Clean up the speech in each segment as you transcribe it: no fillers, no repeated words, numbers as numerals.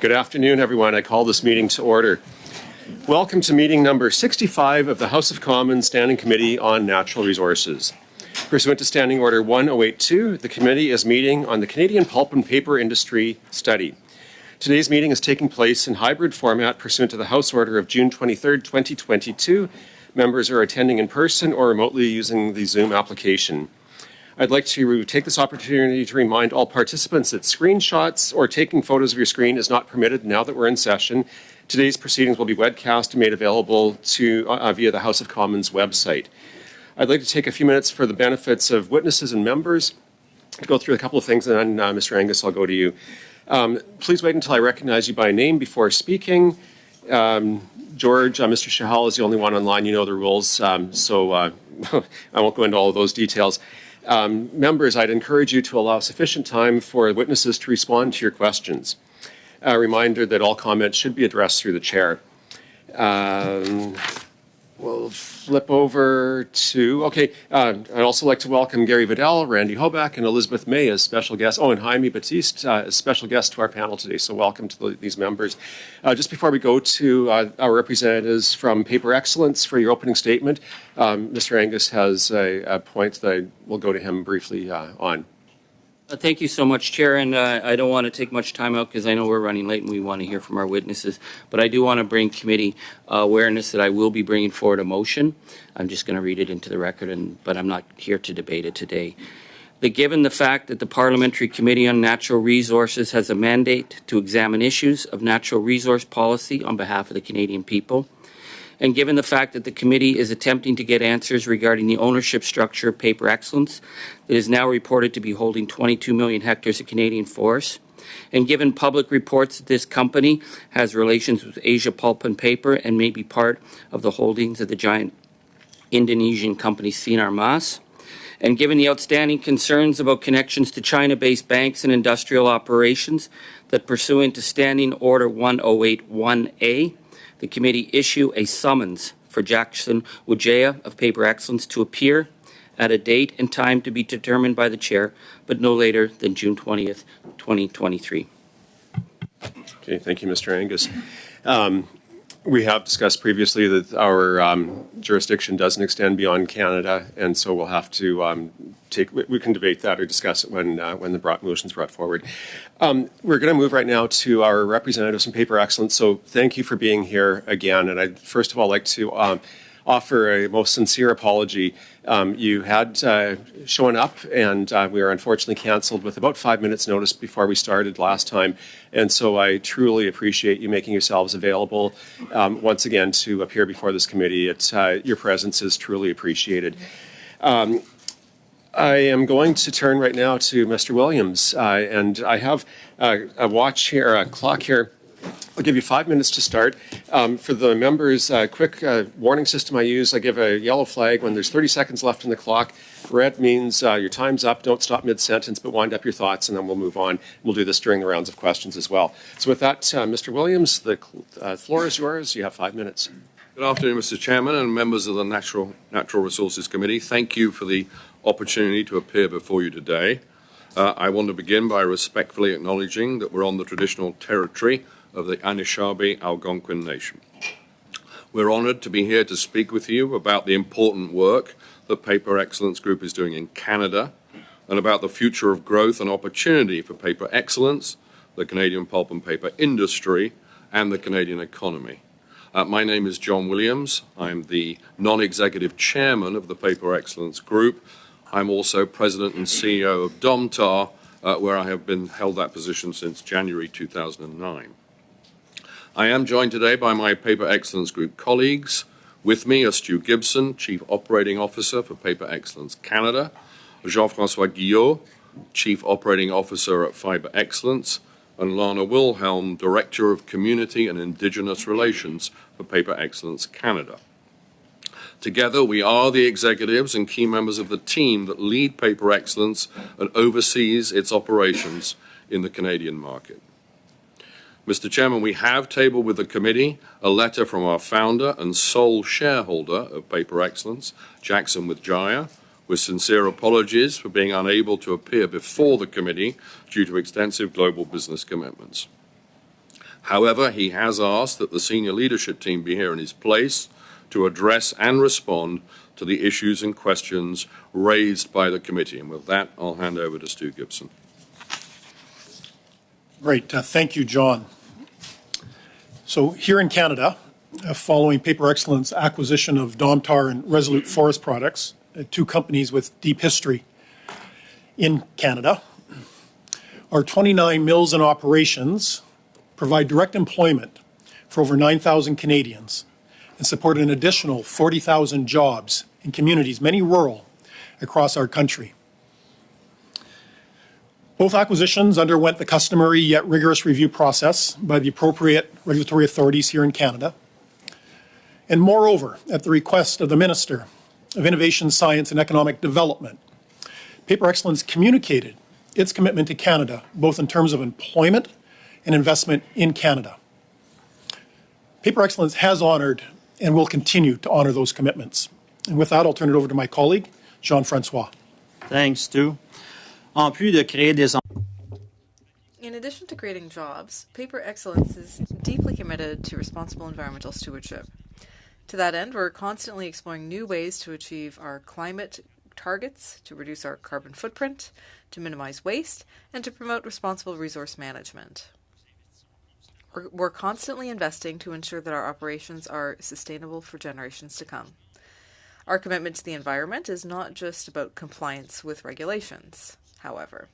Good afternoon, everyone. I call this meeting to order. Welcome to meeting number 65 of the House of Commons Standing Committee on Natural Resources. Pursuant to Standing Order 1082, the committee is meeting on the Canadian pulp and paper industry study. Today's meeting is taking place in hybrid format pursuant to the House Order of June 23, 2022. Members are attending in person or remotely using the Zoom application. I'd like to take this opportunity to remind all participants that screenshots or taking photos of your screen is not permitted now that we're in session. Today's proceedings will be webcast and made available via the House of Commons website. I'd like to take a few minutes for the benefits of witnesses and members to go through a couple of things, and then Mr. Angus, I'll go to you. Please wait until I recognize you by name before speaking. George, Mr. Shahal is the only one online. You know the rules, so I won't go into all of those details. Members, I'd encourage you to allow sufficient time for witnesses to respond to your questions. A reminder that all comments should be addressed through the chair. We'll flip over to, I'd also like to welcome Gary Vidal, Randy Hoback, and Elizabeth May as special guests. Oh, and Jaime Batiste as special guests to our panel today, so welcome to these members. Just before we go to our representatives from Paper Excellence for your opening statement, Mr. Angus has a point that I will go to him briefly on. Thank you so much, Chair, and I don't want to take much time out because I know we're running late and we want to hear from our witnesses, but I do want to bring committee awareness that I will be bringing forward a motion. I'm just going to read it into the record, but I'm not here to debate it today. That given the fact that the Parliamentary Committee on Natural Resources has a mandate to examine issues of natural resource policy on behalf of the Canadian people, and given the fact that the committee is attempting to get answers regarding the ownership structure of Paper Excellence that is now reported to be holding 22 million hectares of Canadian forests, and given public reports that this company has relations with Asia Pulp and Paper and may be part of the holdings of the giant Indonesian company Sinar Mas, and given the outstanding concerns about connections to China-based banks and industrial operations, that pursuant to Standing Order 1081A, the committee issue a summons for Jackson Wijaya of Paper Excellence to appear at a date and time to be determined by the chair, but no later than June 20th, 2023. Okay, thank you, Mr. Angus. We have discussed previously that our jurisdiction doesn't extend beyond Canada, and so we'll have to we can debate that or discuss it when the motion's brought forward. We're going to move right now to our representatives from Paper Excellence, so thank you for being here again, and I'd first of all like to offer a most sincere apology. You had shown up, and we were unfortunately canceled with about 5 minutes notice before we started last time, and so I truly appreciate you making yourselves available once again to appear before this committee. Your presence is truly appreciated. I am going to turn right now to Mr. Williams, and I have a watch here, a clock here. I'll give you 5 minutes to start. For the members, quick warning system I use, I give a yellow flag when there's 30 seconds left in the clock. Red means your time's up. Don't stop mid-sentence, but wind up your thoughts, and then we'll move on. We'll do this during the rounds of questions as well. So with that, Mr. Williams, the floor is yours. You have 5 minutes. Good afternoon, Mr. Chairman and members of the Natural Resources Committee. Thank you for the opportunity to appear before you today. I want to begin by respectfully acknowledging that we're on the traditional territory of the Anishinaabe Algonquin Nation. We're honored to be here to speak with you about the important work that Paper Excellence Group is doing in Canada and about the future of growth and opportunity for Paper Excellence, the Canadian pulp and paper industry, and the Canadian economy. My name is John Williams. I'm the non-executive chairman of the Paper Excellence Group. I'm also president and CEO of Domtar, where I have held that position since January 2009. I am joined today by my Paper Excellence Group colleagues. With me are Stu Gibson, Chief Operating Officer for Paper Excellence Canada, Jean-François Guillot, Chief Operating Officer at Fibre Excellence, and Lana Wilhelm, Director of Community and Indigenous Relations for Paper Excellence Canada. Together, we are the executives and key members of the team that lead Paper Excellence and oversees its operations in the Canadian market. Mr. Chairman, we have tabled with the committee a letter from our founder and sole shareholder of Paper Excellence, Jackson Wijaya, with sincere apologies for being unable to appear before the committee due to extensive global business commitments. However, he has asked that the senior leadership team be here in his place to address and respond to the issues and questions raised by the committee. And with that, I'll hand over to Stu Gibson. Great. Thank you, John. So here in Canada, following Paper Excellence acquisition of Domtar and Resolute Forest Products, two companies with deep history in Canada, our 29 mills and operations provide direct employment for over 9,000 Canadians and support an additional 40,000 jobs in communities, many rural, across our country. Both acquisitions underwent the customary yet rigorous review process by the appropriate regulatory authorities here in Canada. And moreover, at the request of the Minister of Innovation, Science and Economic Development, Paper Excellence communicated its commitment to Canada, both in terms of employment and investment in Canada. Paper Excellence has honored and will continue to honor those commitments. And with that, I'll turn it over to my colleague, Jean-François. Thanks, Stu. En plus de créer des In addition to creating jobs, Paper Excellence is deeply committed to responsible environmental stewardship. To that end, we're constantly exploring new ways to achieve our climate targets, to reduce our carbon footprint, to minimize waste, and to promote responsible resource management. We're constantly investing to ensure that our operations are sustainable for generations to come. Our commitment to the environment is not just about compliance with regulations, however.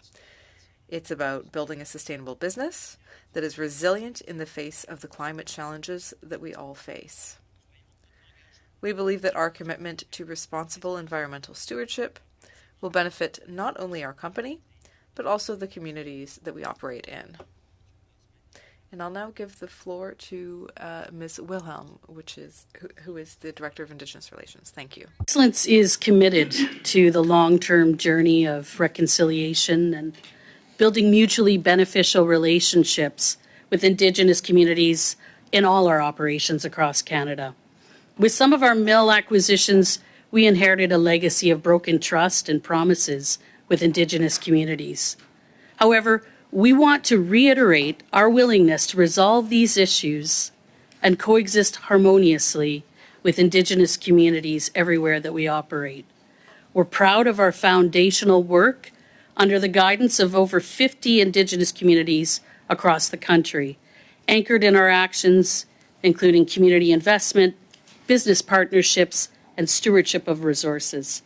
It's about building a sustainable business that is resilient in the face of the climate challenges that we all face. We believe that our commitment to responsible environmental stewardship will benefit not only our company, but also the communities that we operate in. And I'll now give the floor to Ms. Wilhelm, who is the Director of Indigenous Relations. Thank you. Excellence is committed to the long-term journey of reconciliation and building mutually beneficial relationships with Indigenous communities in all our operations across Canada. With some of our mill acquisitions, we inherited a legacy of broken trust and promises with Indigenous communities. However, we want to reiterate our willingness to resolve these issues and coexist harmoniously with Indigenous communities everywhere that we operate. We're proud of our foundational work under the guidance of over 50 Indigenous communities across the country, anchored in our actions, including community investment, business partnerships, and stewardship of resources.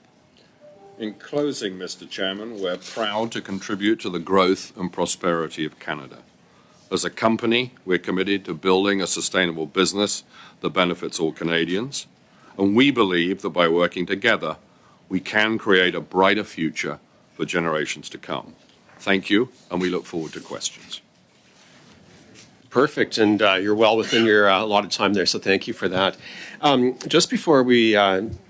In closing, Mr. Chairman, we're proud to contribute to the growth and prosperity of Canada. As a company, we're committed to building a sustainable business that benefits all Canadians, and we believe that by working together, we can create a brighter future for generations to come. Thank you, and we look forward to questions. Perfect, and you're well within your allotted time there, so thank you for that. Just before we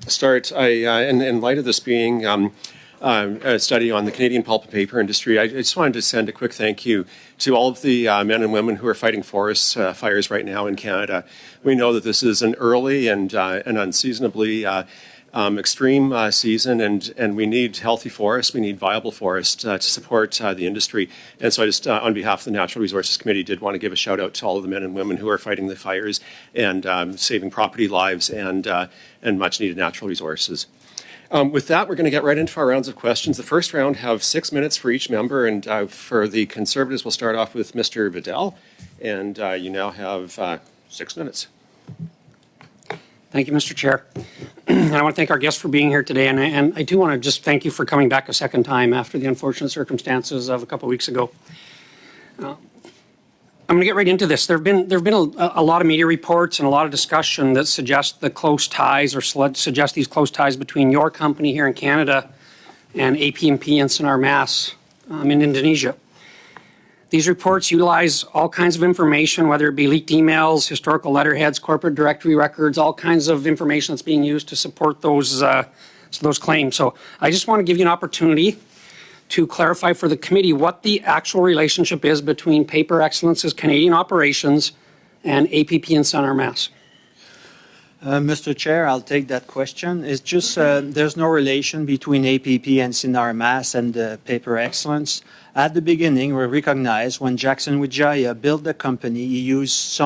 start, in light of this being a study on the Canadian pulp and paper industry, I just wanted to send a quick thank you to all of the men and women who are fighting forest fires right now in Canada. We know that this is an early and an unseasonably extreme season, and we need healthy forests, we need viable forests to support the industry. And so I just, on behalf of the Natural Resources Committee, did want to give a shout out to all of the men and women who are fighting the fires and saving property lives and much needed natural resources. With that, we're going to get right into our rounds of questions. The first round have 6 minutes for each member, and for the Conservatives, we'll start off with Mr. Vidal, and you now have 6 minutes. Thank you, Mr. Chair. I want to thank our guests for being here today, and I do want to just thank you for coming back a second time after the unfortunate circumstances of a couple of weeks ago. I'm going to get right into this. There have been a lot of media reports and a lot of discussion that suggest the close ties or suggest these close ties between your company here in Canada and APMP and Sinar Mas in Indonesia. These reports utilize all kinds of information, whether it be leaked emails, historical letterheads, corporate directory records, all kinds of information that's being used to support those claims. So I just want to give you an opportunity to clarify for the committee what the actual relationship is between Paper Excellence's Canadian operations and APP and Sinar Mas. Mr. Chair, I'll take that question. It's just there's no relation between APP and Sinar Mas and Paper Excellence. At the beginning, we recognized when Jackson Wijaya built the company, he used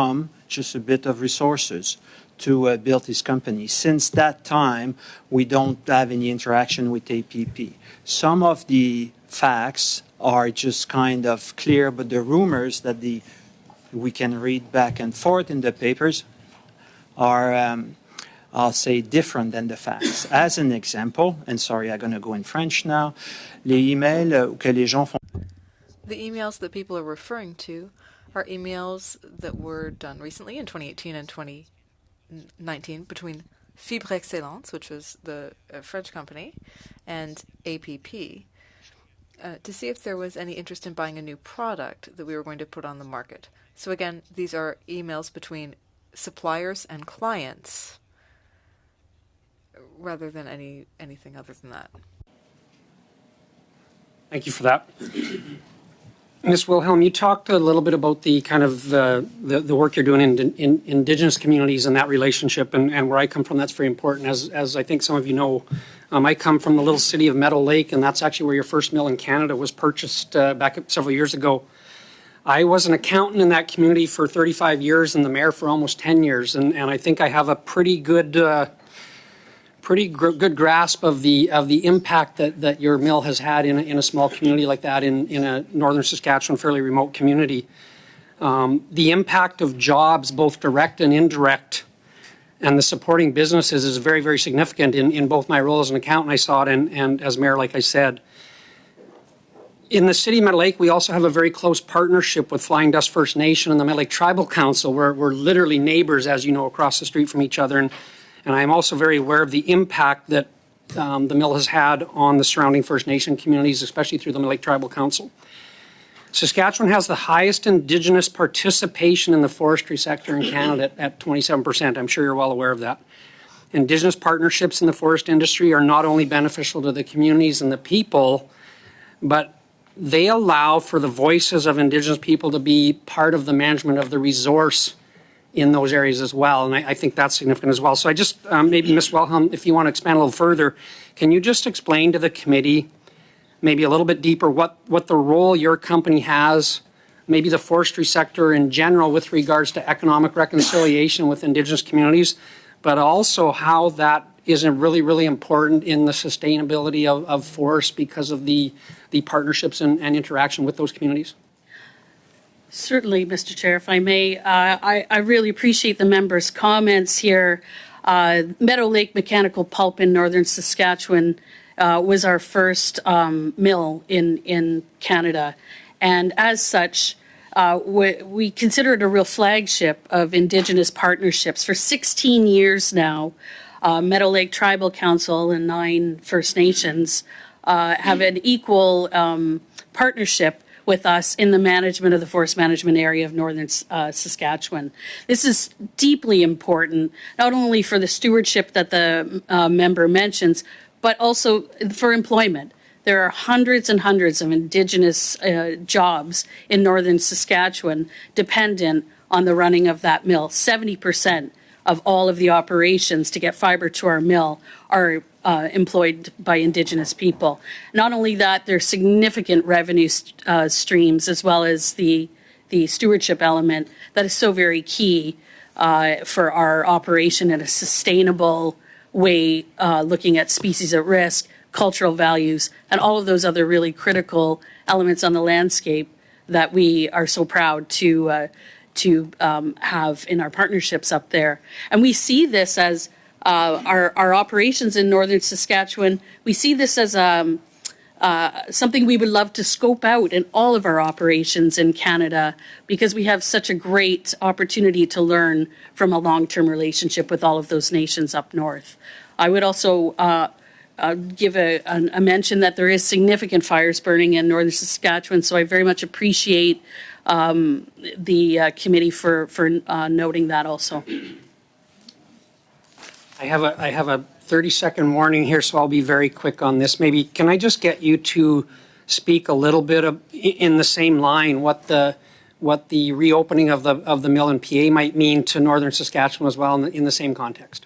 just a bit of resources to build his company. Since that time, we don't have any interaction with APP. Some of the facts are just kind of clear, but the rumors that we can read back and forth in the papers are, I'll say, different than the facts. As an example, and sorry, I'm going to go in French now, les emails que les gens font. The emails that people are referring to are emails that were done recently in 2018 and 2019 between Fibre Excellence, which was the French company, and APP, to see if there was any interest in buying a new product that we were going to put on the market. So again, these are emails between suppliers and clients rather than anything other than that. Thank you for that. Ms. Wilhelm, you talked a little bit about the kind of the work you're doing in Indigenous communities and that relationship, and where I come from, that's very important. As I think some of you know, I come from the little city of Meadow Lake, and that's actually where your first mill in Canada was purchased back several years ago. I was an accountant in that community for 35 years and the mayor for almost 10 years, and I think I have a pretty good grasp of the impact that your mill has had in a small community like that, in a northern Saskatchewan, fairly remote community. The impact of jobs, both direct and indirect, and the supporting businesses is very, very significant. In both my role as an accountant, I saw it, and as mayor, like I said. In the city of Meadow Lake, we also have a very close partnership with Flying Dust First Nation and the Meadow Lake Tribal Council. We're literally neighbors, as you know, across the street from each other. And I'm also very aware of the impact that the mill has had on the surrounding First Nation communities, especially through the Meadow Lake Tribal Council. Saskatchewan has the highest Indigenous participation in the forestry sector in Canada at 27%. I'm sure you're well aware of that. Indigenous partnerships in the forest industry are not only beneficial to the communities and the people, but they allow for the voices of Indigenous people to be part of the management of the resource in those areas as well, and I think that's significant as well. So I just, maybe Ms. Wilhelm, if you want to expand a little further, can you just explain to the committee, maybe a little bit deeper, what the role your company has, maybe the forestry sector in general with regards to economic reconciliation with Indigenous communities, but also how that is really, really important in the sustainability of forests because of the partnerships and interaction with those communities? Certainly, Mr. Chair, if I may. I really appreciate the members' comments here. Meadow Lake Mechanical Pulp in northern Saskatchewan was our first mill in Canada. And as such, we consider it a real flagship of Indigenous partnerships. For 16 years now, Meadow Lake Tribal Council and 9 First Nations have an equal partnership with us in the management of the forest management area of northern Saskatchewan. This is deeply important, not only for the stewardship that the member mentions, but also for employment. There are hundreds and hundreds of Indigenous jobs in northern Saskatchewan dependent on the running of that mill. 70% of all of the operations to get fiber to our mill are employed by Indigenous people. Not only that, there's significant revenue streams as well as the stewardship element that is so very key for our operation in a sustainable way, looking at species at risk, cultural values, and all of those other really critical elements on the landscape that we are so proud to have in our partnerships up there. And we see this as our operations in northern Saskatchewan. We see this as something we would love to scope out in all of our operations in Canada because we have such a great opportunity to learn from a long-term relationship with all of those nations up north. I would also give a mention that there is significant fires burning in northern Saskatchewan, so I very much appreciate the committee for noting that also. I have a 30-second warning here, so I'll be very quick on this. Maybe can I just get you to speak a little bit in the same line what the reopening of the mill in PA might mean to northern Saskatchewan as well in the same context?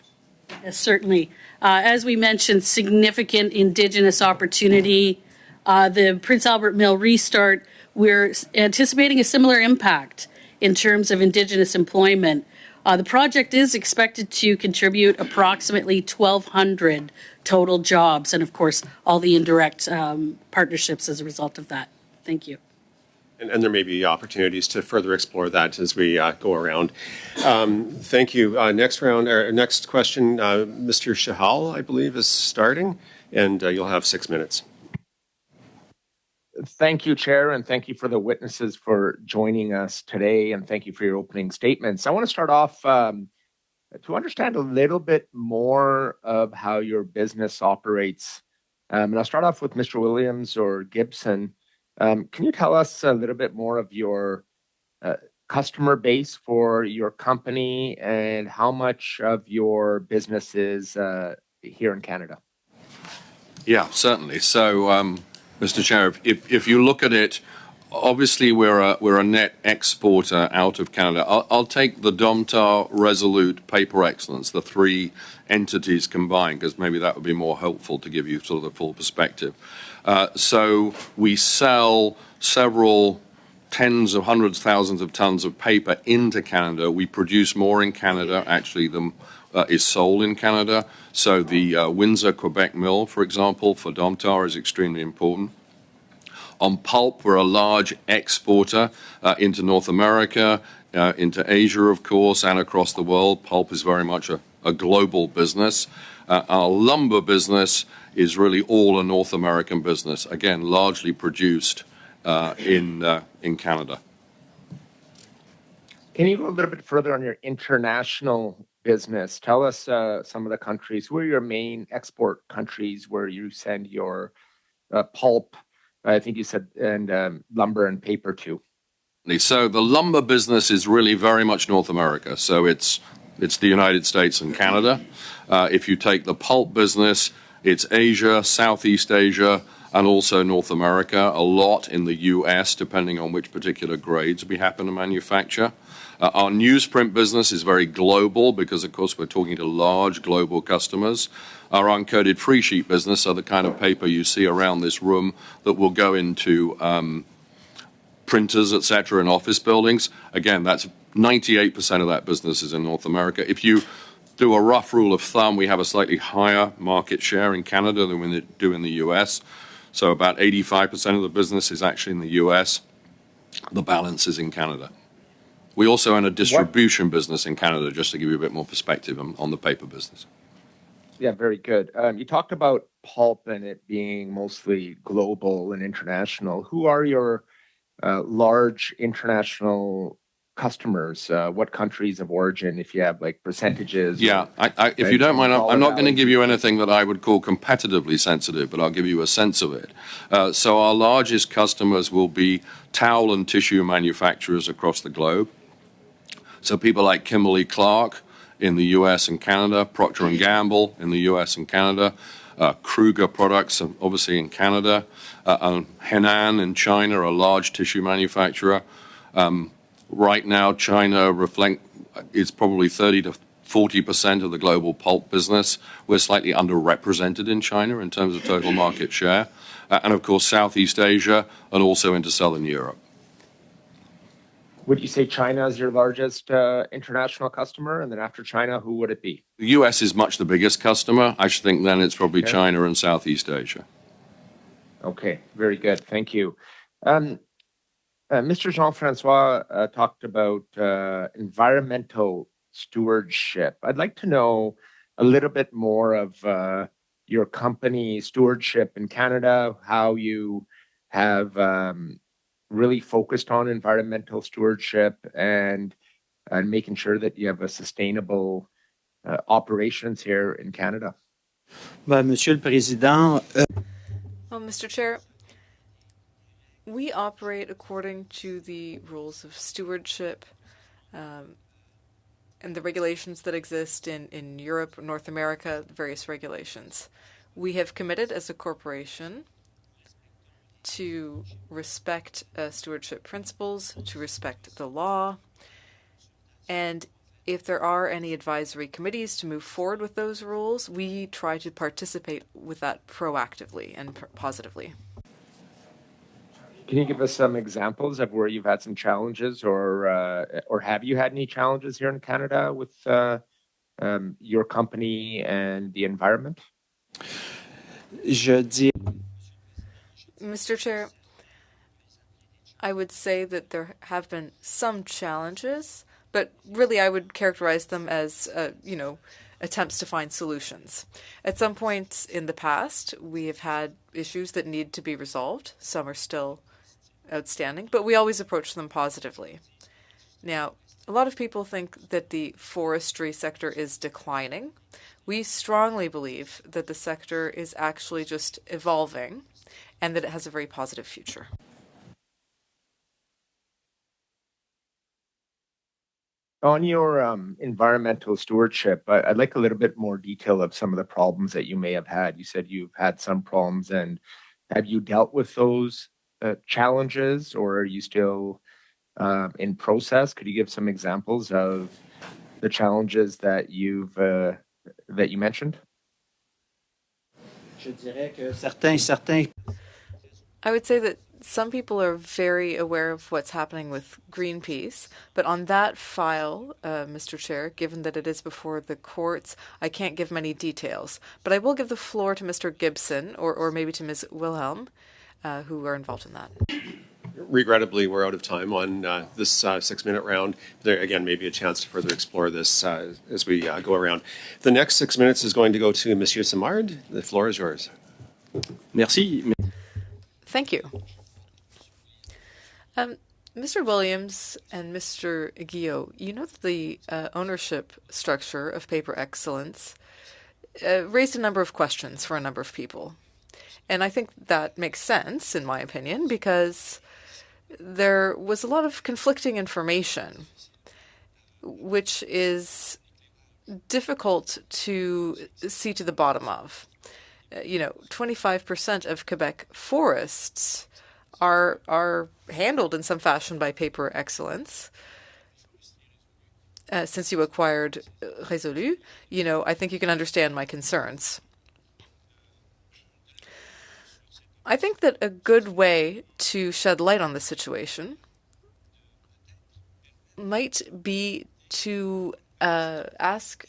Yes, certainly. As we mentioned, significant Indigenous opportunity The Prince Albert Mill restart, we're anticipating a similar impact in terms of Indigenous employment. The project is expected to contribute approximately 1,200 total jobs, and of course, all the indirect partnerships as a result of that. Thank you. And there may be opportunities to further explore that as we go around. Thank you. Next question, Mr. Shahal, I believe, is starting, and you'll have 6 minutes. Thank you, Chair, and thank you for the witnesses for joining us today, and thank you for your opening statements. I want to start off to understand a little bit more of how your business operates. And I'll start off with Mr. Williams or Gibson. Can you tell us a little bit more of your customer base for your company and how much of your business is here in Canada? Yeah, certainly. So, Mr. Chair, if you look at it, obviously we're a net exporter out of Canada. I'll take the Domtar, Resolute, Paper Excellence, the three entities combined, because maybe that would be more helpful to give you sort of the full perspective. So we sell several tens of hundreds, thousands of tons of paper into Canada. We produce more in Canada, actually, than is sold in Canada. So the Windsor, Quebec mill, for example, for Domtar is extremely important. On pulp, we're a large exporter into North America, into Asia, of course, and across the world. Pulp is very much a global business. Our lumber business is really all a North American business, again, largely produced in Canada. Can you go a little bit further on your international business? Tell us some of the countries. Who are your main export countries where you send your pulp, I think you said, and lumber and paper too? So the lumber business is really very much North America. So it's the United States and Canada. If you take the pulp business, it's Asia, Southeast Asia, and also North America, a lot in the US, depending on which particular grades we happen to manufacture. Our newsprint business is very global because, of course, we're talking to large global customers. Our uncoated freesheet business are the kind of paper you see around this room that will go into printers, et cetera, in office buildings. Again, that's 98% of that business is in North America. If you do a rough rule of thumb, we have a slightly higher market share in Canada than we do in the US. So about 85% of the business is actually in the US. The balance is in Canada. We also own a distribution business in Canada, just to give you a bit more perspective on the paper business. Yeah, very good. You talked about pulp and it being mostly global and international. Who are your large international customers? What countries of origin, if you have like percentages? Yeah, if you don't mind, I'm not going to give you anything that I would call competitively sensitive, but I'll give you a sense of it. So our largest customers will be towel and tissue manufacturers across the globe. So people like Kimberly-Clark in the US and Canada, Procter & Gamble in the US and Canada, Kruger Products, obviously in Canada, Henan in China, a large tissue manufacturer. Right now, China is probably 30 to 40% of the global pulp business. We're slightly underrepresented in China in terms of total market share. And of course, Southeast Asia and also into Southern Europe. Would you say China is your largest international customer? And then after China, who would it be? The US is much the biggest customer. I should think then it's probably China and Southeast Asia. Okay, very good. Thank you. Mr. Jean-Francois talked about environmental stewardship. I'd like to know a little bit more of your company stewardship in Canada, how you have really focused on environmental stewardship and making sure that you have a sustainable operations here in Canada. Monsieur le Président. Well, Mr. Chair, we operate according to the rules of stewardship and the regulations that exist in Europe, North America, various regulations. We have committed as a corporation to respect stewardship principles, to respect the law, and if there are any advisory committees to move forward with those rules, we try to participate with that proactively and positively. Can you give us some examples of where you've had some challenges, or have you had any challenges here in Canada with your company and the environment? Je dis Mr. Chair, I would say that there have been some challenges, but really I would characterize them as, attempts to find solutions. At some point in the past, we have had issues that need to be resolved. Some are still outstanding, but we always approach them positively. Now, a lot of people think that the forestry sector is declining. We strongly believe that the sector is actually just evolving and that it has a very positive future. On your environmental stewardship, I'd like a little bit more detail of some of the problems that you may have had. You said you've had some problems, and have you dealt with those challenges, or are you still in process? Could you give some examples of the challenges that you mentioned? Je dirais que certains I would say that some people are very aware of what's happening with Greenpeace, but on that file, Mr. Chair, given that it is before the courts, I can't give many details. But I will give the floor to Mr. Gibson or maybe to Ms. Wilhelm, who are involved in that. Regrettably, we're out of time on this 6-minute round. There, again, maybe a chance to further explore this as we go around. The next 6 minutes is going to go to Monsieur Simard. The floor is yours. Merci. Thank you. Mr. Williams and Mr. Guillot, you know that the ownership structure of Paper Excellence raised a number of questions for a number of people. And I think that makes sense, in my opinion, because there was a lot of conflicting information, which is difficult to see to the bottom of. 25% of Quebec forests are handled in some fashion by Paper Excellence. Since you acquired Résolu, I think you can understand my concerns. I think that a good way to shed light on the situation might be to ask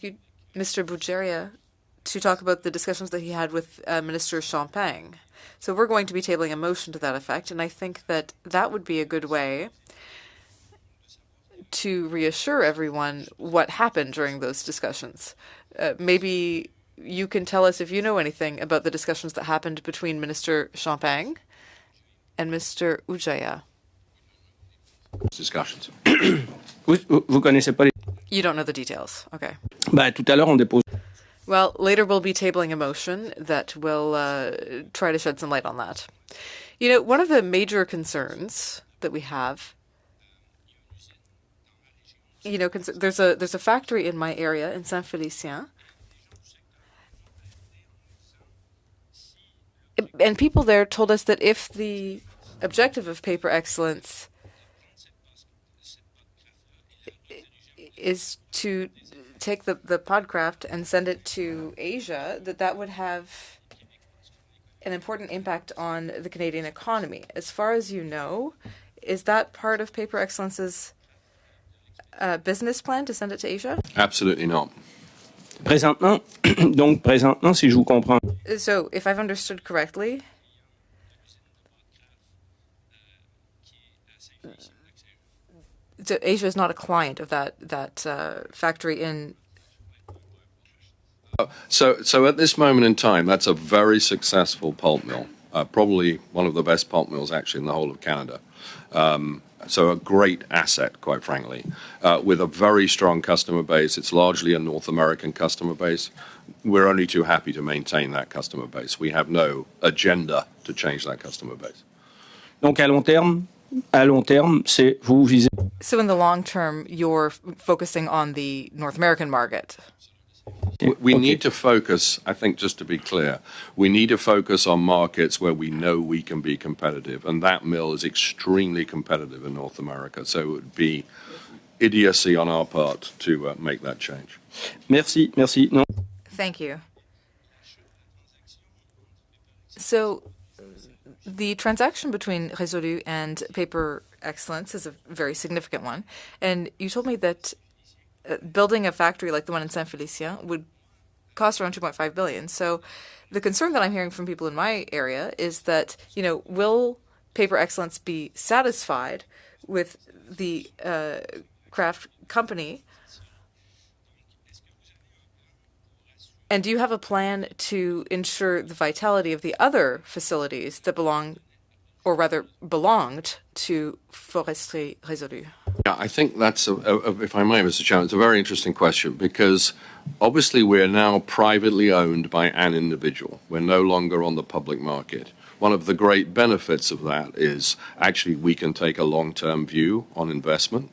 you, Mr. Bugeria, to talk about the discussions that he had with Minister Champagne. So we're going to be tabling a motion to that effect, and I think that that would be a good way to reassure everyone what happened during those discussions. Maybe you can tell us if you know anything about the discussions that happened between Minister Champagne and Mr. Ujaya. Discussions. Vous connaissez pas les... You don't know the details. Okay. Tout à l'heure, on dépose... Well, later we'll be tabling a motion that will try to shed some light on that. One of the major concerns that we have, there's a factory in my area in Saint-Félicien, and people there told us that if the objective of Paper Excellence is to take the Podcraft and send it to Asia, that would have an important impact on the Canadian economy. As far as you know, is that part of Paper Excellence's business plan to send it to Asia? Absolutely not. Présentement, si je vous comprends... So, if I've understood correctly, so Asia is not a client of that factory in... So at this moment in time, that's a very successful pulp mill, probably one of the best pulp mills actually in the whole of Canada. So a great asset, quite frankly, with a very strong customer base. It's largely a North American customer base. We're only too happy to maintain that customer base. We have no agenda to change that customer base. Donc, à long terme, c'est vous visez... So in the long term, you're focusing on the North American market. We need to focus, I think, just to be clear, we need to focus on markets where we know we can be competitive, and that mill is extremely competitive in North America, so it would be idiocy on our part to make that change. Merci. Non. Thank you. So The transaction between Résolu and Paper Excellence is a very significant one. And you told me that building a factory like the one in Saint-Félicien would cost around 2.5 billion. So the concern that I'm hearing from people in my area is that, will Paper Excellence be satisfied with the craft company? And do you have a plan to ensure the vitality of the other facilities that belonged to Foresterie Résolu? Yeah, I think that's, if I may, Mr. Chairman, it's a very interesting question because obviously we're now privately owned by an individual. We're no longer on the public market. One of the great benefits of that is actually we can take a long-term view on investment.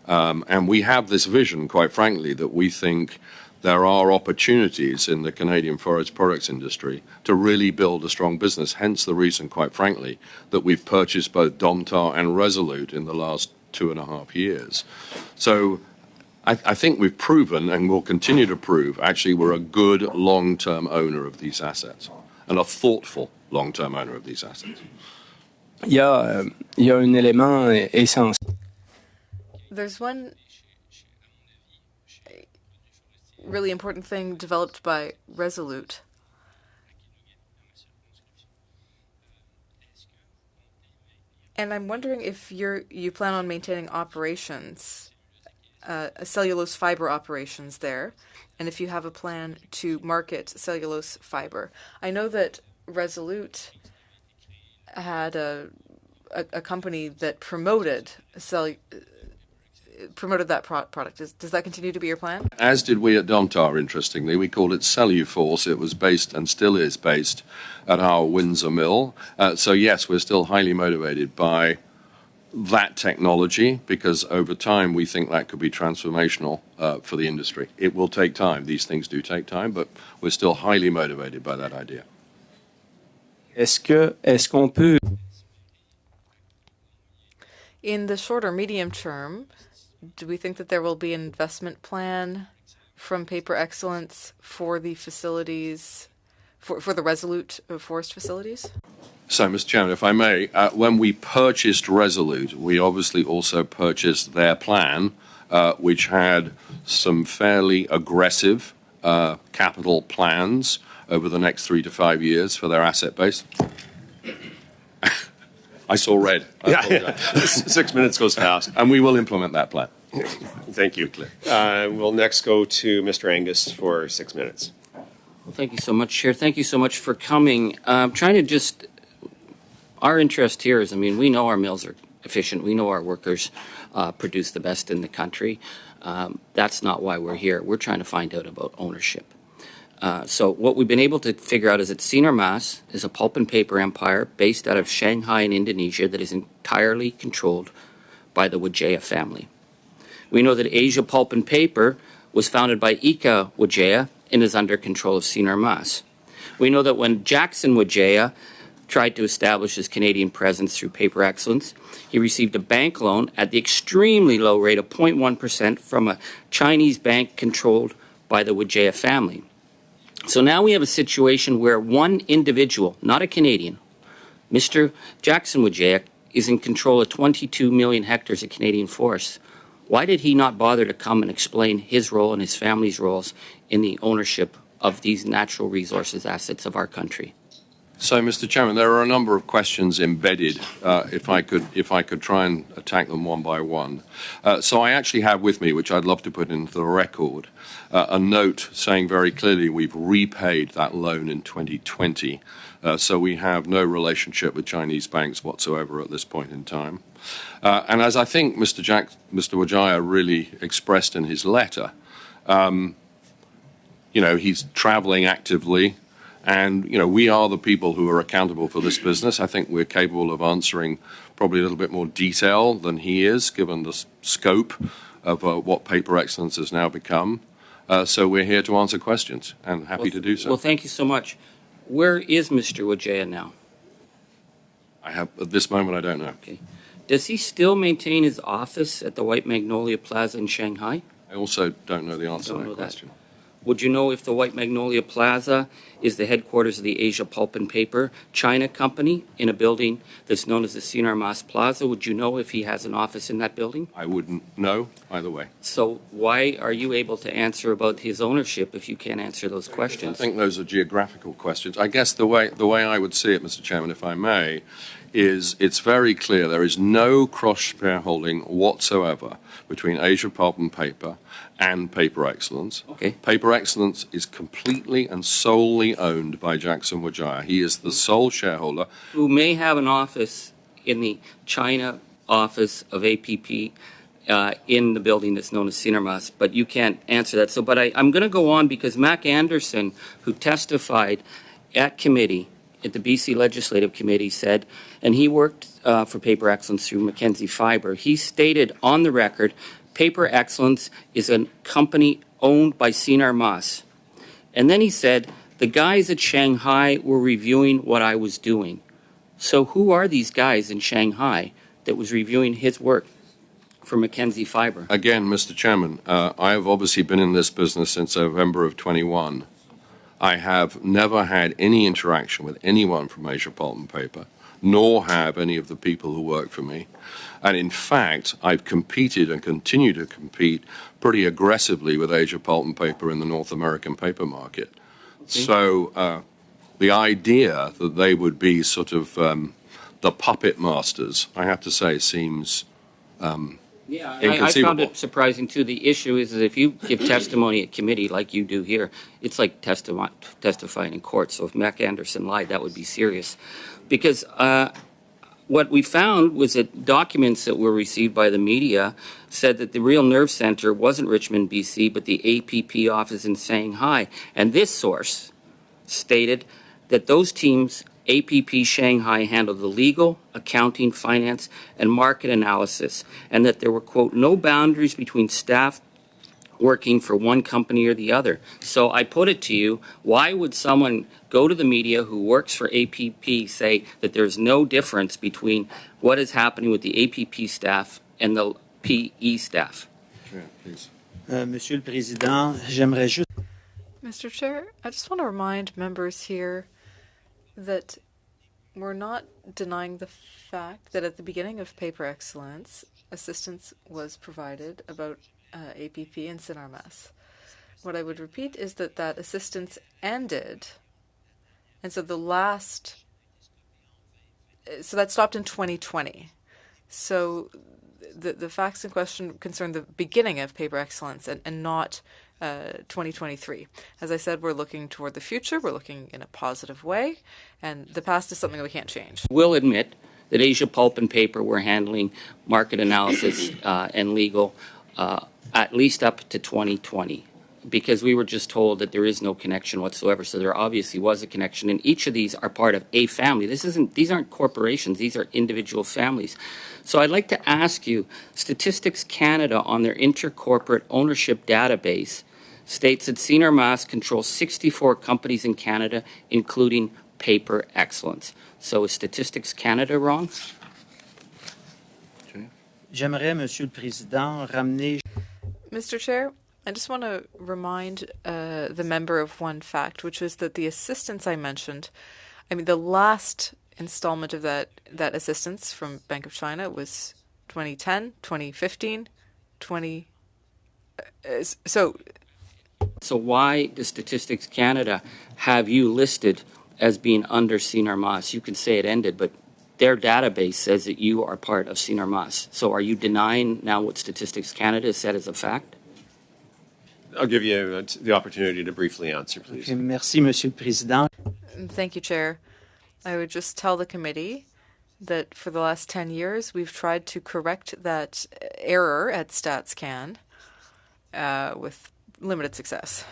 And we have this vision, quite frankly, that we think there are opportunities in the Canadian forest products industry to really build a strong business, hence the reason, quite frankly, that we've purchased both Domtar and Resolute in the last 2.5 years. So I think we've proven and will continue to prove, actually, we're a good long-term owner of these assets and a thoughtful long-term owner of these assets. Il y a un élément essentiel. There's one really important thing developed by Resolute. And I'm wondering if you plan on maintaining operations, cellulose fiber operations there, and if you have a plan to market cellulose fiber. I know that Resolute had a company that promoted that product. Does that continue to be your plan? As did we at Domtar, interestingly. We called it Celluforce. It was based and still is based at our Windsor mill. So yes, we're still highly motivated by that technology because over time we think that could be transformational for the industry. It will take time. These things do take time, but we're still highly motivated by that idea. Est-ce qu'on peut... In the short or medium term, do we think that there will be an investment plan from Paper Excellence for the facilities, for the Resolute forest facilities? So, Mr. Chairman, if I may, when we purchased Resolute, we obviously also purchased their plan, which had some fairly aggressive capital plans over the next 3 to 5 years for their asset base. I saw red. 6 minutes goes fast. And we will implement that plan. Thank you. We'll next go to Mr. Angus for 6 minutes. Well, thank you so much, Chair. Thank you so much for coming. Our interest here is, we know our mills are efficient. We know our workers produce the best in the country. That's not why we're here. We're trying to find out about ownership. So what we've been able to figure out is that Sinar Mas is a pulp and paper empire based out of Shanghai in Indonesia that is entirely controlled by the Wijaya family. We know that Asia Pulp and Paper was founded by Ika Wijaya and is under control of Sinar Mas. We know that when Jackson Wijaya tried to establish his Canadian presence through Paper Excellence, he received a bank loan at the extremely low rate of 0.1% from a Chinese bank controlled by the Wijaya family. So now we have a situation where one individual, not a Canadian, Mr. Jackson Wijaya, is in control of 22 million hectares of Canadian forests. Why did he not bother to come and explain his role and his family's roles in the ownership of these natural resources assets of our country? So, Mr. Chairman, there are a number of questions embedded. If I could try and attack them one by one. So I actually have with me, which I'd love to put into the record, a note saying very clearly we've repaid that loan in 2020. So we have no relationship with Chinese banks whatsoever at this point in time. And as I think Mr. Wijaya really expressed in his letter, he's traveling actively. And, we are the people who are accountable for this business. I think we're capable of answering probably a little bit more detail than he is, given the scope of what Paper Excellence has now become. So we're here to answer questions and happy to do so. Well, thank you so much. Where is Mr. Wijaya now? At this moment, I don't know. Okay. Does he still maintain his office at the White Magnolia Plaza in Shanghai? I also don't know the answer to that question. would you know if the White Magnolia Plaza is the headquarters of the Asia Pulp and Paper China Company in a building that's known as the Sinar Mas Plaza? Would you know if he has an office in that building? I wouldn't know either way. So why are you able to answer about his ownership if you can't answer those I questions? think those are geographical questions. I guess the way I would see it, Mr. Chairman, if I may, is it's very clear there is no cross-shareholding whatsoever between Asia Pulp and Paper and Paper Excellence. Okay. Paper Excellence is completely and solely owned by Jackson Wijaya. He is the sole shareholder. Who may have an office in the China office of APP in the building that's known as Sinar Mas, but you can't answer that. So, but I'm going to go on because Mac Anderson, who testified at committee, at the BC Legislative Committee, said, and he worked for Paper Excellence through Mackenzie Fiber, he stated on the record, Paper Excellence is a company owned by Sinar Mas. And then he said, the guys at Shanghai were reviewing what I was doing. So who are these guys in Shanghai that was reviewing his work for Mackenzie Fiber? Again, Mr. Chairman, I have obviously been in this business since November of 21. I have never had any interaction with anyone from Asia Pulp and Paper, nor have any of the people who work for me. And in fact, I've competed and continue to compete pretty aggressively with Asia Pulp and Paper in the North American paper market. Okay. So the idea that they would be sort of the puppet masters, I have to say, seems I found it surprising, too. The issue is that if you give testimony at committee like you do here, it's like testifying in court. So if Mac Anderson lied, that would be serious. Because what we found was that documents that were received by the media said that the real nerve center wasn't Richmond, BC, but the APP office in Shanghai. And this source stated that those teams, APP Shanghai, handled the legal, accounting, finance, and market analysis, and that there were, quote, no boundaries between staff working for one company or the other. So I put it to you, why would someone go to the media who works for APP say that there's no difference between what is happening with the APP staff and the PE staff? Yeah, please. Monsieur le Président, j'aimerais juste... Mr. Chair, I just want to remind members here that we're not denying the fact that at the beginning of Paper Excellence, assistance was provided about APP and Sinar Mas. What I would repeat is that that assistance ended, and so that stopped in 2020. So the facts in question concern the beginning of Paper Excellence and not 2023. As I said, we're looking toward the future. We're looking in a positive way, and the past is something we can't change. We'll admit that Asia Pulp and Paper were handling market analysis and legal at least up to 2020, because we were just told that there is no connection whatsoever. So there obviously was a connection, and each of these are part of a family. These aren't corporations. These are individual families. So I'd like to ask you, Statistics Canada on their intercorporate ownership database states that Sinar Mas controls 64 companies in Canada, including Paper Excellence. So is Statistics Canada wrong? J'aimerais, Monsieur le Président, ramener... Mr. Chair, I just want to remind the member of one fact, which is that the assistance I mentioned, the last installment of that assistance from Bank of China was 2010, 2015, So why does Statistics Canada have you listed as being under Sinar Mas? You can say it ended, but their database says that you are part of Sinar Mas. So are you denying now what Statistics Canada has said as a fact? I'll give you the opportunity to briefly answer, please. Okay, merci, Monsieur le Président. Thank you, Chair. I would just tell the committee that for the last 10 years, we've tried to correct that error at StatsCan with limited success.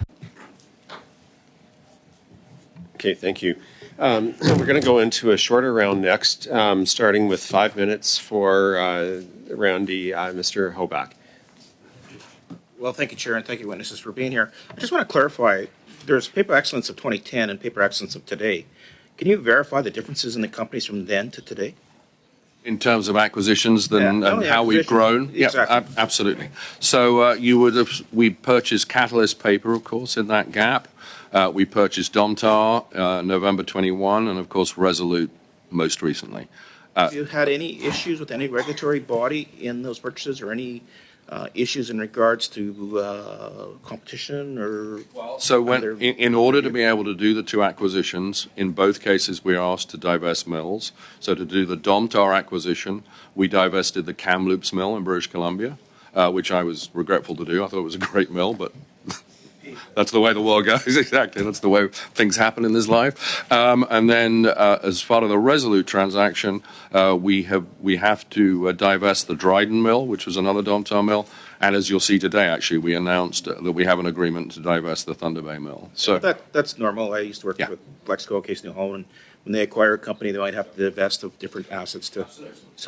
Okay, thank you. We're going to go into a shorter round next, starting with 5 minutes for Randy, Mr. Hoback. Well, thank you, Chair, and thank you, witnesses, for being here. I just want to clarify, there's Paper Excellence of 2010 and Paper Excellence of today. Can you verify the differences in the companies from then to today? In terms of acquisitions and only how we've acquisitions. grown? Yeah, Exactly. absolutely. So we purchased Catalyst Paper, of course, in that gap. We purchased Domtar, November 21, and of course Resolute most recently. Have you had any issues with any regulatory body in those purchases, or any issues in regards to competition or? So other- in order to be able to do the two acquisitions, in both cases, we are asked to divest mills. So to do the Domtar acquisition, we divested the Kamloops mill in British Columbia, which I was regretful to do. I thought it was a great mill, but that's the way the world goes. Exactly. That's the way things happen in this life. And then as part of the Resolute transaction, we have to divest the Dryden mill, which was another Domtar mill. And as you'll see today, actually, we announced that we have an agreement to divest the Thunder Bay mill. So That's normal. I used to work with Flexco, Case New Holland. When they acquire a company, they might have to divest of different assets to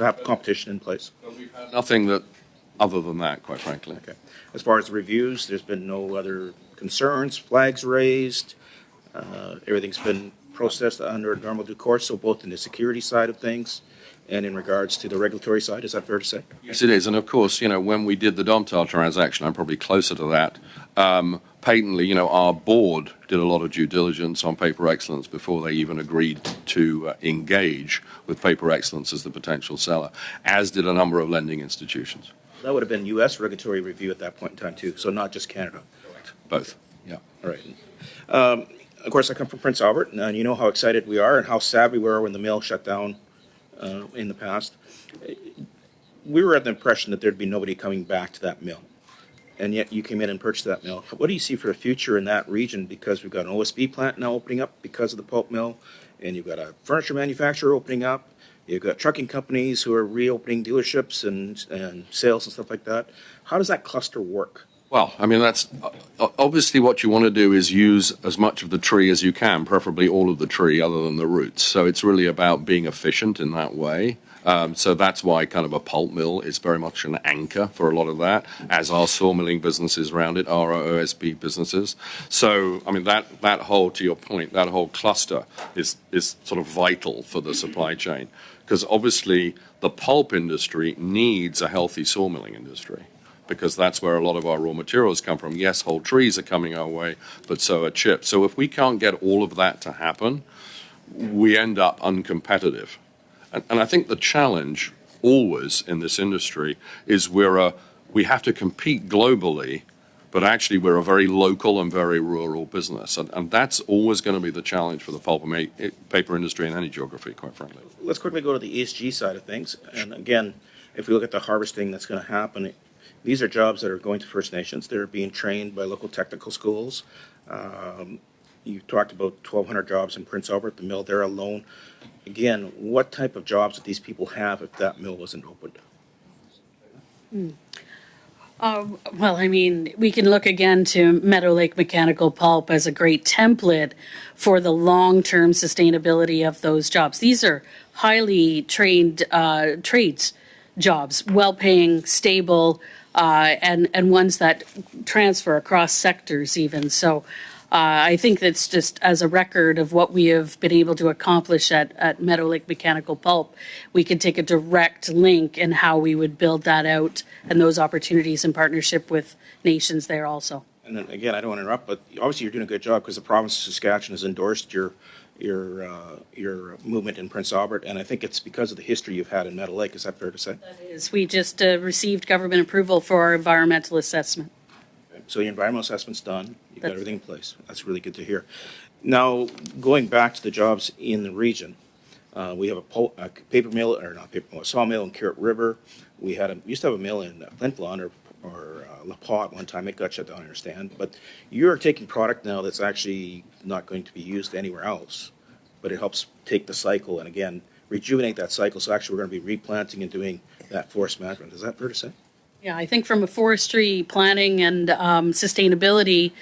have competition in place. nothing that other than that, quite frankly. Okay. As far as the reviews, there's been no other concerns, flags raised. Everything's been processed under normal due course, so both in the security side of things and in regards to the regulatory side. Is that fair to say? Yes, it is. And of course, when we did the Domtar transaction, I'm probably closer to that. Patently, our board did a lot of due diligence on Paper Excellence before they even agreed to engage with Paper Excellence as the potential seller, as did a number of lending institutions. That would have been U.S. regulatory review at that point in time, too, so not just Canada. Both, yeah. All right. Of course, I come from Prince Albert, and you know how excited we are and how sad we were when the mill shut down in the past. We were at the impression that there'd be nobody coming back to that mill, and yet you came in and purchased that mill. What do you see for the future in that region? Because we've got an OSB plant now opening up because of the pulp mill, and you've got a furniture manufacturer opening up. You've got trucking companies who are reopening dealerships and sales and stuff like that. How does that cluster work? Well, I mean, that's obviously what you want to do is use as much of the tree as you can, preferably all of the tree other than the roots. So it's really about being efficient in that way. So that's why kind of a pulp mill is very much an anchor for a lot of that, as are sawmilling businesses around it, are our OSB businesses. So, I mean, that whole, to your point, that whole cluster is sort of vital for the supply chain. Because obviously the pulp industry needs a healthy sawmilling industry, because that's where a lot of our raw materials come from. Yes, whole trees are coming our way, but so are chips. So if we can't get all of that to happen, we end up uncompetitive. And I think the challenge always in this industry is we have to compete globally, but actually we're a very local and very rural business. And that's always going to be the challenge for the pulp and paper industry in any geography, quite frankly. Let's quickly go to the ESG side of things. And again, if we look at the harvesting that's going to happen, these are jobs that are going to First Nations. They're being trained by local technical schools. You talked about 1,200 jobs in Prince Albert, the mill there alone. Again, what type of jobs would these people have if that mill wasn't opened? Well, I mean, we can look again to Meadow Lake Mechanical Pulp as a great template for the long-term sustainability of those jobs. These are highly trained trades jobs, well-paying, stable, and ones that transfer across sectors even. So I think that's just as a record of what we have been able to accomplish at Meadow Lake Mechanical Pulp, we could take a direct link in how we would build that out and those opportunities in partnership with nations there also. And then again, I don't want to interrupt, but obviously you're doing a good job because the province of Saskatchewan has endorsed your movement in Prince Albert, and I think it's because of the history you've had in Meadow Lake. Is that fair to say? That is. We just received government approval for our environmental assessment. So your environmental assessment's done. You've got everything in place. That's really good to hear. Now, going back to the jobs in the region, we have a paper mill, or not paper mill, a sawmill in Carrot River. We used to have a mill in Flin Flon or La Pas at one time. It got shut down, I understand. But you're taking product now that's actually not going to be used anywhere else, but it helps take the cycle and, again, rejuvenate that cycle. So actually we're going to be replanting and doing that forest management. Is that fair to say? Yeah, I think from a forestry planning and sustainability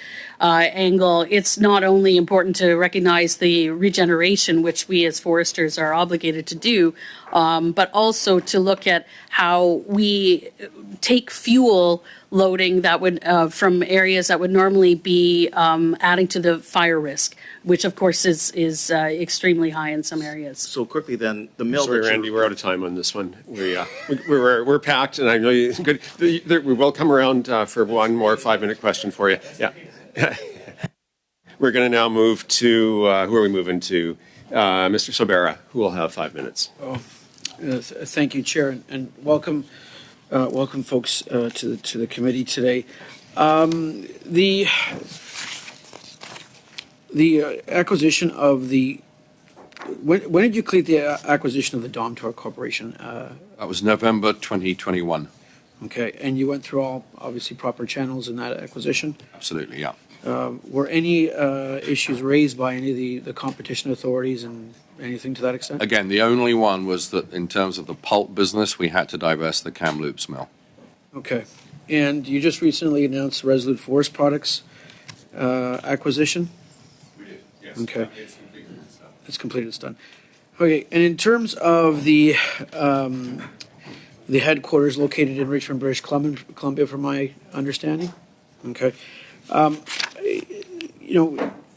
angle, it's not only important to recognize the regeneration, which we as foresters are obligated to do, but also to look at how we take fuel loading that would, from areas that would normally be adding to the fire risk, which of course is extremely high in some areas. So quickly then, the mill Sorry, that Randy, we're out of time on this one. We're packed, and I know you. Good. We will come around for one more 5-minute question for you. Yeah. We're going to now move to who are we moving to? Mr. Sobera, who will have 5 minutes. Thank you, Chair, and welcome, folks, to the committee today. The acquisition of the when did you complete the acquisition of the Domtar Corporation? That was November 2021. Okay, and you went through all obviously proper channels in that acquisition. Absolutely, yeah. Were any issues raised by any of the competition authorities and anything to that extent? Again, the only one was that in terms of the pulp business, we had to divest the Kamloops mill. Okay. And you just recently announced the Resolute Forest Products acquisition? We did, yes. Okay. It's completed, it's done. Okay, and in terms of the headquarters located in Richmond, British Columbia, from my understanding? Okay.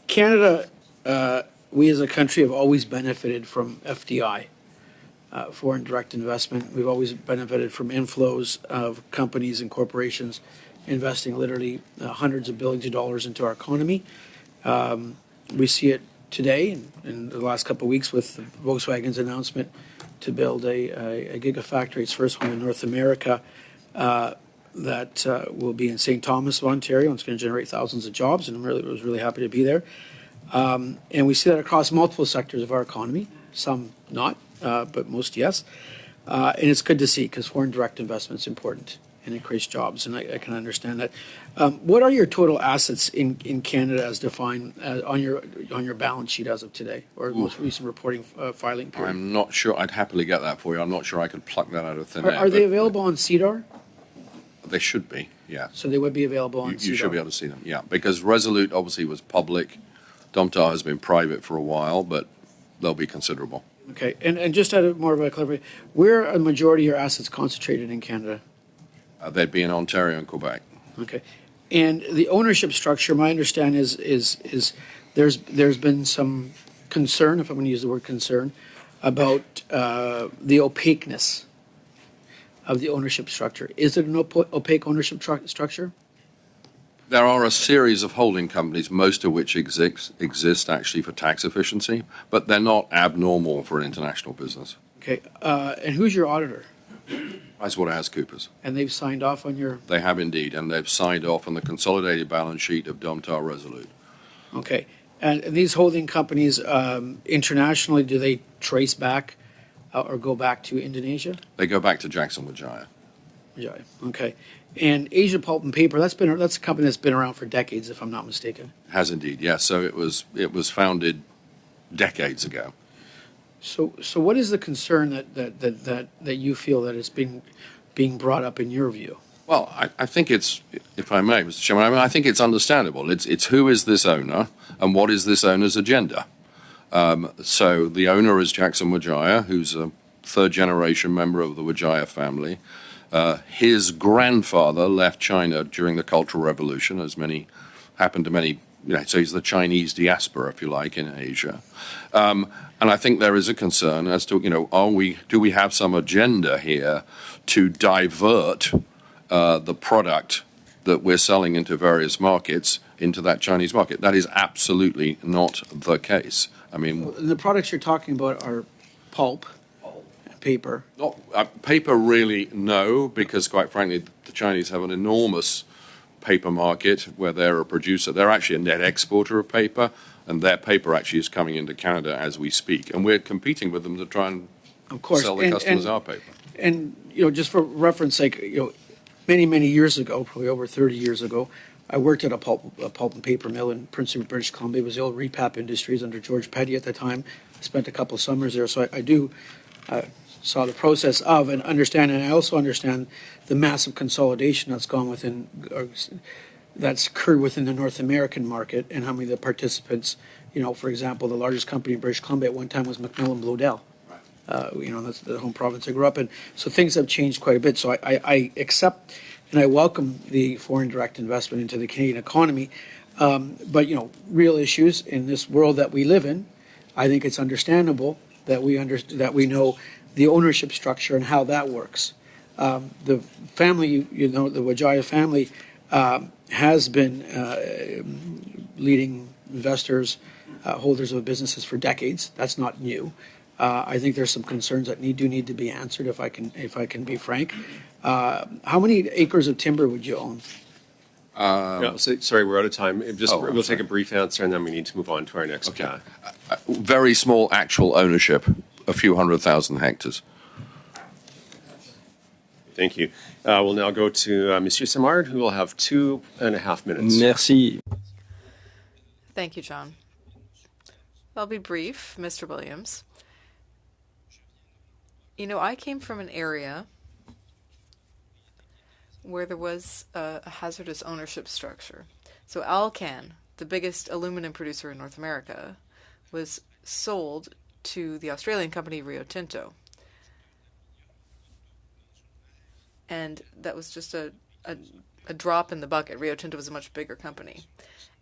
Canada, we as a country have always benefited from FDI, foreign direct investment. We've always benefited from inflows of companies and corporations investing literally hundreds of billions of dollars into our economy. We see it today in the last couple of weeks with Volkswagen's announcement to build a gigafactory, its first one in North America, that will be in St. Thomas of Ontario, and it's going to generate thousands of jobs, and I was really happy to be there. And we see that across multiple sectors of our economy, some not, but most yes. And it's good to see because foreign direct investment is important and it creates jobs, and I can understand that. What are your total assets in Canada as defined on your balance sheet as of today, or most recent reporting filing period? I'm not sure. I'd happily get that for you. I'm not sure I could pluck that out of thin air. Are they available on CEDAR? They should be, yeah. So they would be available on CEDAR? You should be able to see them, yeah. Because Resolute obviously was public. Domtar has been private for a while, but they'll be considerable. Okay, and just out of more of a clarification, where are the majority of your assets concentrated in Canada? They'd be in Ontario and Quebec. Okay, and the ownership structure, my understanding is there's been some concern, if I'm going to use the word concern, about the opaqueness of the ownership structure. Is it an opaque ownership structure? There are a series of holding companies, most of which exist actually for tax efficiency, but they're not abnormal for an international business. Okay, and who's your auditor? PricewaterhouseCoopers. And they've signed off on your... They have indeed, and they've signed off on the consolidated balance sheet of Domtar Resolute. Okay, and these holding companies internationally, do they trace back or go back to Indonesia? They go back to Jackson Wijaya. Yeah, okay. And Asia Pulp and Paper, that's a company that's been around for decades, if I'm not mistaken. Has indeed, yes. So it was founded decades ago. So what is the concern that you feel that is being brought up in your view? Well, I think it's, if I may, Mr. Chairman, I think it's understandable. It's who is this owner and what is this owner's agenda? So the owner is Jackson Wijaya, who's a third-generation member of the Wijaya family. His grandfather left China during the Cultural Revolution, as happened to many, so he's the Chinese diaspora, if you like, in Asia. And I think there is a concern as to, do we have some agenda here to divert the product that we're selling into various markets into that Chinese market? That is absolutely not the case. I mean, the products you're talking about are pulp, paper. Not paper, really, no, because quite frankly, the Chinese have an enormous paper market where they're a producer. They're actually a net exporter of paper, and their paper actually is coming into Canada as we speak, and we're competing with them to try and sell the customers our paper. And just for reference sake, many years ago, probably over 30 years ago, I worked at a pulp and paper mill in Prince Rupert, British Columbia. It was the old Repap Industries under George Petty at the time. I spent a couple of summers there, so I do saw the process of and understand, and I also understand the massive consolidation that's occurred within the North American market, and how many of the participants, for example, the largest company in British Columbia at one time was Macmillan Bloedel. That's the home province I grew up in. So things have changed quite a bit. So I accept and I welcome the foreign direct investment into the Canadian economy. But, you know, real issues in this world that we live in, I think it's understandable that we know the ownership structure and how that works. The family, you know, the Wijaya family has been leading investors, holders of businesses for decades. That's not new. I think there's some concerns that need to be answered. If I can be frank, how many acres of timber would you own? Sorry, we're out of time. We'll take sorry. a brief answer, and then we need to move on to our next. Okay. Very small actual ownership, a few 100,000 hectares. Thank you. We'll now go to Monsieur Simard, who will have 2.5 minutes. Merci. Thank you, John. I'll be brief, Mr. Williams. You know, I came from an area where there was a hazardous ownership structure. So Alcan, the biggest aluminum producer in North America, was sold to the Australian company Rio Tinto. And that was just a drop in the bucket. Rio Tinto was a much bigger company.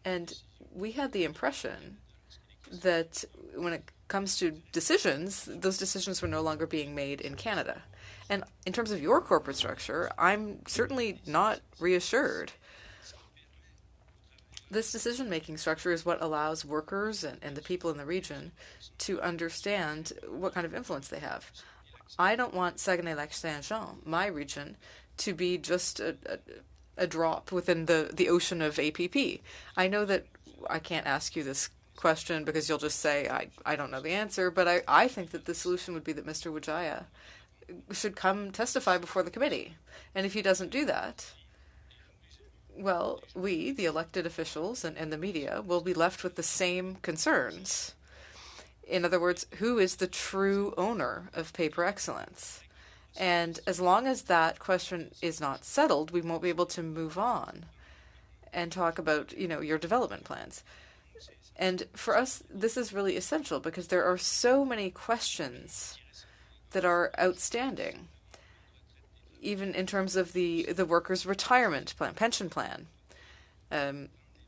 And we had the impression that when it comes to decisions, those decisions were no longer being made in Canada. And in terms of your corporate structure, I'm certainly not reassured. This decision-making structure is what allows workers and the people in the region to understand what kind of influence they have. I don't want Saguenay-Lac-Saint-Jean, my region, to be just a drop within the ocean of APP. I know that I can't ask you this question because you'll just say, I don't know the answer, but I think that the solution would be that Mr. Wijaya should come testify before the committee. And if he doesn't do that, well, we, the elected officials and the media, will be left with the same concerns. In other words, who is the true owner of Paper Excellence? And as long as that question is not settled, we won't be able to move on and talk about, you know, your development plans. And for us, this is really essential because there are so many questions that are outstanding, even in terms of the workers' retirement plan, pension plan.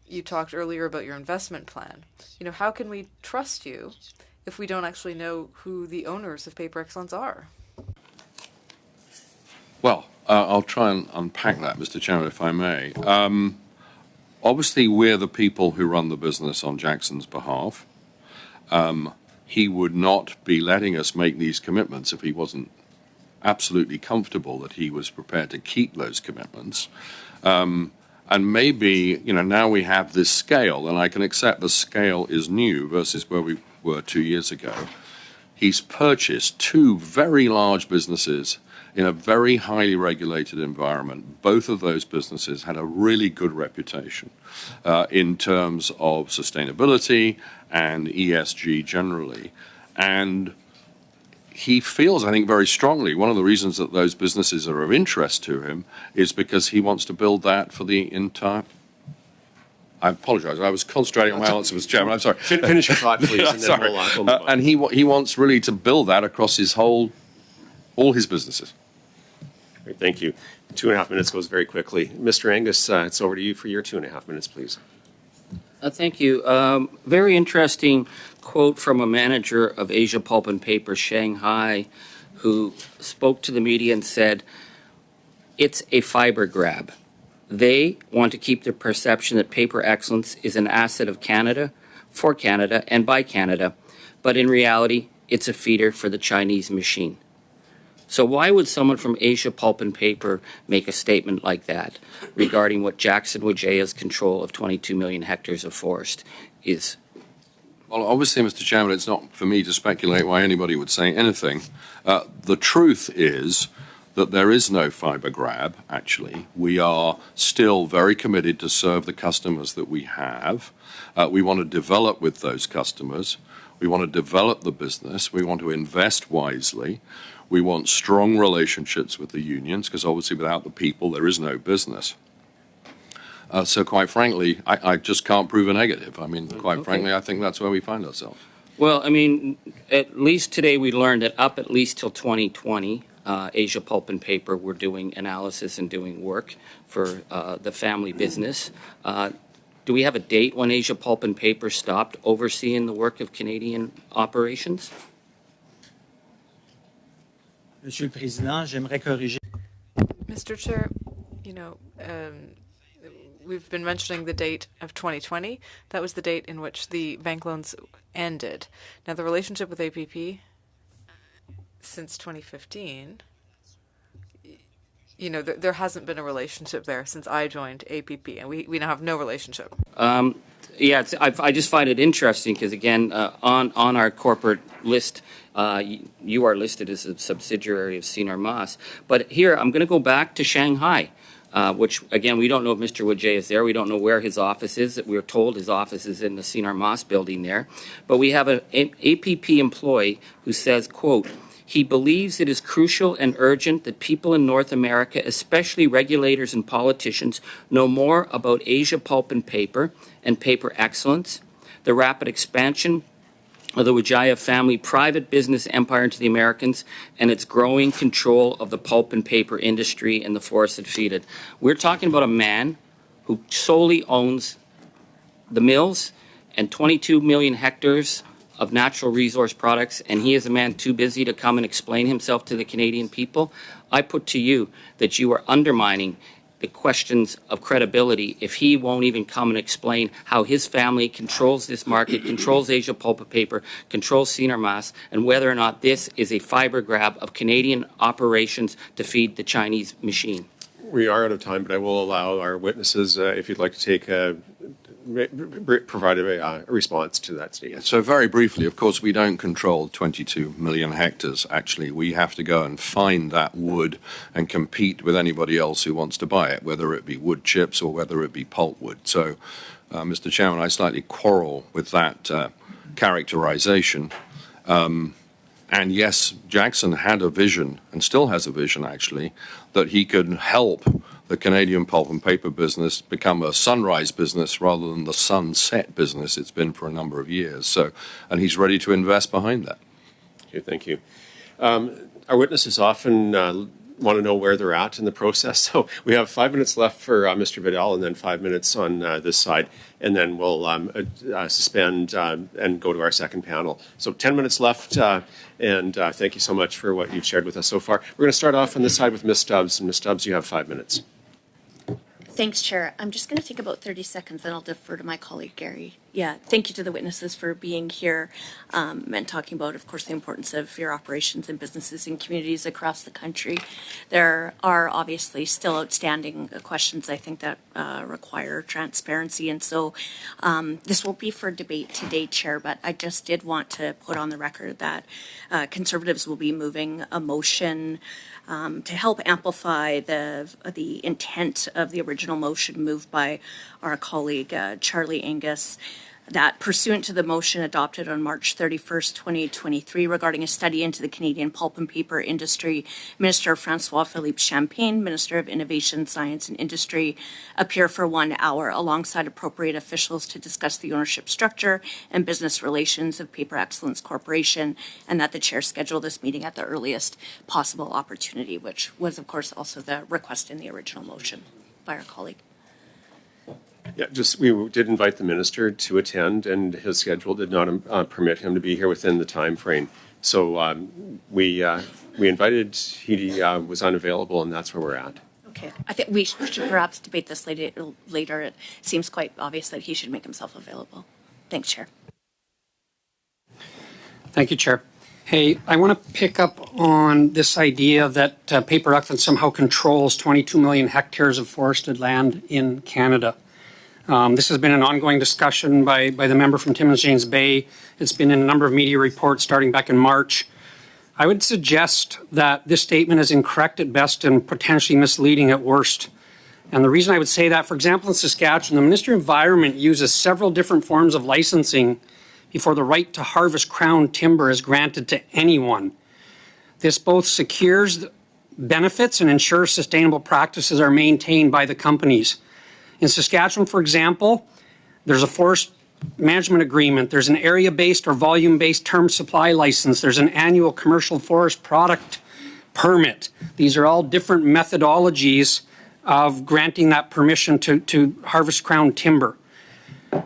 You talked earlier about your investment plan. You know, how can we trust you if we don't actually know who the owners of Paper Excellence are? Well, I'll try and unpack that, Mr. Chairman, if I may. Obviously, we're the people who run the business on Jackson's behalf. He would not be letting us make these commitments if he wasn't absolutely comfortable that he was prepared to keep those commitments. And maybe, you know, now we have this scale, and I can accept the scale is new versus where we were 2 years ago. He's purchased two very large businesses in a very highly regulated environment. Both of those businesses had a really good reputation in terms of sustainability and ESG generally. And he feels, I think, very strongly, one of the reasons that those businesses are of interest to him is because he wants to build that for the entire... I apologize. I was concentrating on my answer, Mr. Chairman. I'm sorry. Finish your thought, please, and then we'll move on. And he wants really to build that across all his businesses. Great, thank you. 2.5 minutes goes very quickly. Mr. Angus, it's over to you for your 2.5 minutes, please. Thank you. Very interesting quote from a manager of Asia Pulp and Paper Shanghai who spoke to the media and said, it's a fiber grab. They want to keep the perception that Paper Excellence is an asset of Canada, for Canada, and by Canada, but in reality, it's a feeder for the Chinese machine. So why would someone from Asia Pulp and Paper make a statement like that regarding what Jackson Wijaya's control of 22 million hectares of forest is? Well, obviously, Mr. Chairman, it's not for me to speculate why anybody would say anything. The truth is that there is no fiber grab, actually. We are still very committed to serve the customers that we have. We want to develop with those customers. We want to develop the business. We want to invest wisely. We want strong relationships with the unions, because obviously without the people, there is no business. So quite frankly, I just can't prove a negative. I mean, quite frankly, I think that's where we find ourselves. Well, I mean, at least today we learned that up at least till 2020, Asia Pulp and Paper were doing analysis and doing work for the family business. Do we have a date when Asia Pulp and Paper stopped overseeing the work of Canadian operations? Monsieur le Président, j'aimerais corriger. Mr. Chair, we've been mentioning the date of 2020. That was the date in which the bank loans ended. Now, the relationship with APP since 2015, there hasn't been a relationship there since I joined APP, and we now have no relationship. I just find it interesting because, again, on our corporate list, you are listed as a subsidiary of Sinar Mas. But here, I'm going to go back to Shanghai, which, again, we don't know if Mr. Wijaya is there. We don't know where his office is. We were told his office is in the Sinar Mas building there. But we have an APP employee who says, quote, he believes it is crucial and urgent that people in North America, especially regulators and politicians, know more about Asia Pulp and Paper and paper excellence, the rapid expansion of the Wijaya family private business empire into the Americans, and its growing control of the pulp and paper industry and the forests that feed it. We're talking about a man who solely owns the mills and 22 million hectares of natural resource products, and he is a man too busy to come and explain himself to the Canadian people. I put to you that you are undermining the questions of credibility if he won't even come and explain how his family controls this market, controls Asia Pulp and Paper, controls Sinar Mas, and whether or not this is a fiber grab of Canadian operations to feed the Chinese machine. We are out of time, but I will allow our witnesses, if you'd like to take provide a response to that statement. So very briefly, of course, we don't control 22 million hectares. Actually, we have to go and find that wood and compete with anybody else who wants to buy it, whether it be wood chips or whether it be pulpwood. So, Mr. Chairman, I slightly quarrel with that characterization. And yes, Jackson had a vision, and still has a vision, actually, that he could help the Canadian pulp and paper business become a sunrise business rather than the sunset business it's been for a number of years. So, and he's ready to invest behind that. Okay, thank you. Our witnesses often want to know where they're at in the process. So we have 5 minutes left for Mr. Vidal, and then 5 minutes on this side, and then we'll suspend and go to our second panel. So 10 minutes left, and thank you so much for what you've shared with us so far. We're going to start off on this side with Ms. Stubbs, and Ms. Stubbs, you have 5 minutes. Thanks, Chair. I'm just going to take about 30 seconds, and I'll defer to my colleague, Gary. Yeah, thank you to the witnesses for being here and talking about, of course, the importance of your operations and businesses in communities across the country. There are obviously still outstanding questions, I think, that require transparency, and so this won't be for debate today, Chair, but I just did want to put on the record that Conservatives will be moving a motion to help amplify the intent of the original motion moved by our colleague Charlie Angus, that pursuant to the motion adopted on March 31st, 2023 regarding a study into the Canadian pulp and paper industry, Minister Francois-Philippe Champagne, Minister of Innovation, Science and Industry, appear for 1 hour alongside appropriate officials to discuss the ownership structure and business relations of Paper Excellence Corporation, and that the chair schedule this meeting at the earliest possible opportunity, which was, of course, also the request in the original motion by our colleague. Yeah, we did invite the minister to attend, and his schedule did not permit him to be here within the time frame. So we invited, he was unavailable, and that's where we're at. Okay, I think we should perhaps debate this later. It seems quite obvious that he should make himself available. Thanks, Chair. Thank you, Chair. Hey, I want to pick up on this idea that Paper Excellence somehow controls 22 million hectares of forested land in Canada. This has been an ongoing discussion by the member from Timmins James Bay. It's been in a number of media reports starting back in March. I would suggest that this statement is incorrect at best and potentially misleading at worst. And the reason I would say that, for example, in Saskatchewan, the Ministry of Environment uses several different forms of licensing before the right to harvest crown timber is granted to anyone. This both secures benefits and ensures sustainable practices are maintained by the companies. In Saskatchewan, for example, there's a forest management agreement, there's an area-based or volume-based term supply license, there's an annual commercial forest product permit. These are all different methodologies of granting that permission to harvest crown timber.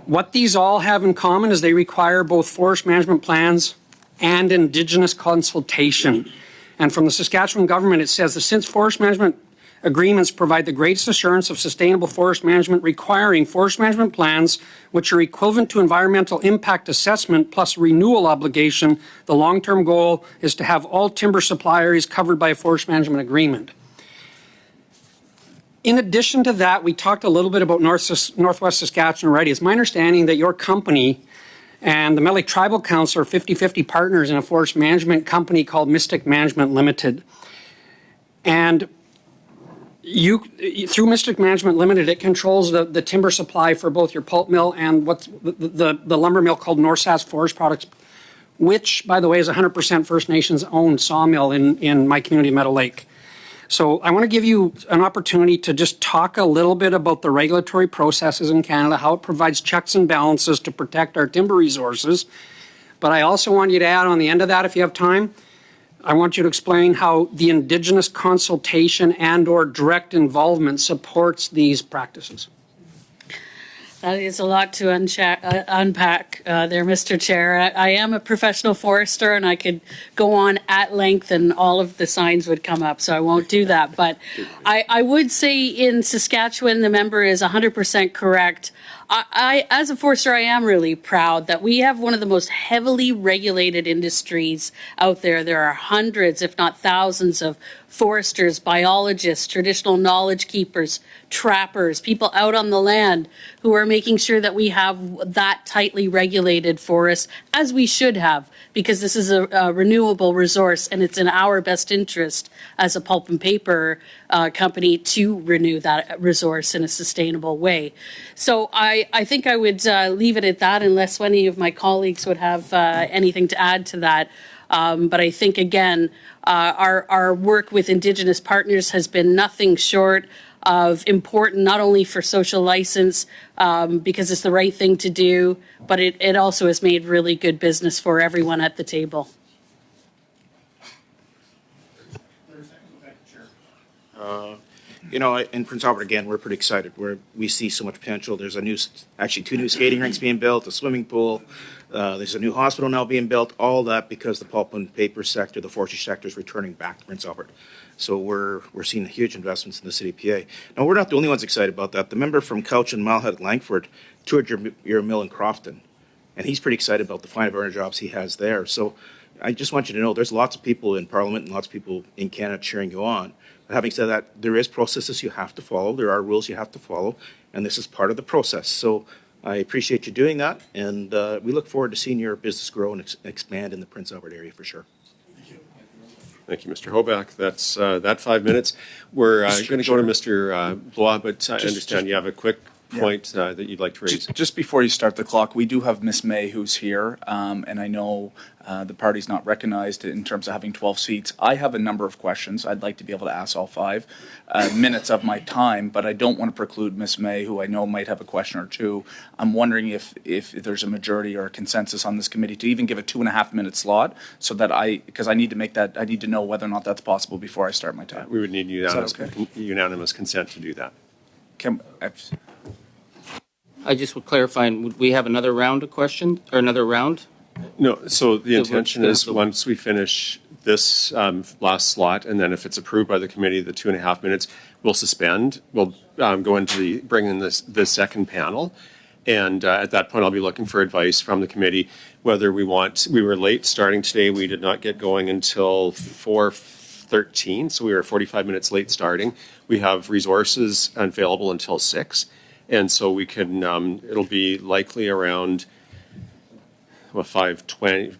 What these all have in common is they require both forest management plans and Indigenous consultation. And from the Saskatchewan government, it says that since forest management agreements provide the greatest assurance of sustainable forest management, requiring forest management plans which are equivalent to environmental impact assessment plus renewal obligation, the long-term goal is to have all timber supply areas covered by a forest management agreement. In addition to that, we talked a little bit about Northwest Saskatchewan already. It's my understanding that your company and the Metlake Tribal Council are 50-50 partners in a forest management company called Mystic Management Limited. And through Mystic Management Limited, it controls the timber supply for both your pulp mill and what's the lumber mill called North Sask Forest Products, which, by the way, is 100% First Nations owned sawmill in my community of Meadow Lake. So I want to give you an opportunity to just talk a little bit about the regulatory processes in Canada, how it provides checks and balances to protect our timber resources. But I also want you to add on the end of that, if you have time, I want you to explain how the Indigenous consultation and or direct involvement supports these practices. That is a lot to unpack there, Mr. Chair. I am a professional forester, and I could go on at length, and all of the signs would come up, so I won't do that. But I would say in Saskatchewan, the member is 100% correct. As a forester, I am really proud that we have one of the most heavily regulated industries out there. There are hundreds, if not thousands, of foresters, biologists, traditional knowledge keepers, trappers, people out on the land who are making sure that we have that tightly regulated forest, as we should have, because this is a renewable resource and it's in our best interest as a pulp and paper company to renew that resource in a sustainable way. So I think I would leave it at that unless any of my colleagues would have anything to add to that. But I think, again, our work with Indigenous partners has been nothing short of important, not only for social license, because it's the right thing to do, but it also has made really good business for everyone at the table. In Prince Albert, again, we're pretty excited. We see so much potential. There's actually 2 new skating rinks being built, a swimming pool. There's a new hospital now being built. All that because the pulp and paper sector, the forestry sector, is returning back to Prince Albert. So we're seeing huge investments in the city of PA. Now, we're not the only ones excited about that. The member from Couch and Malhead at Langford toured your mill in Crofton, and he's pretty excited about the fine earner jobs he has there. So I just want you to know there's lots of people in Parliament and lots of people in Canada cheering you on. But having said that, there is processes you have to follow. There are rules you have to follow, and this is part of the process. So I appreciate you doing that, and we look forward to seeing your business grow and expand in the Prince Albert area for sure. Thank you, Mr. Hoback. That's that 5 minutes. We're going to go to Mr. Blois, but I understand you have a quick point that you'd like to raise. Just before you start the clock, we do have Miss May who's here, and I know the party's not recognized in terms of having 12 seats. I have a number of questions. I'd like to be able to ask all 5 minutes of my time, but I don't want to preclude Miss May, who I know might have a question or two. I'm wondering if there's a majority or a consensus on this committee to even give a 2.5-minute slot, so that because I need to make that, I need to know whether or not that's possible before I start my time. We would need unanimous consent to do that. I just would clarify, would we have another round of questions, or another round? No, so the intention is once we finish this last slot, and then if it's approved by the committee, the 2.5 minutes, we'll suspend. We'll go into bring in the second panel. And at that point, I'll be looking for advice from the committee, whether we were late starting today. We did not get going until 4:13, so we were 45 minutes late starting. We have resources available until 6. And so we can, it'll be likely around 5:20,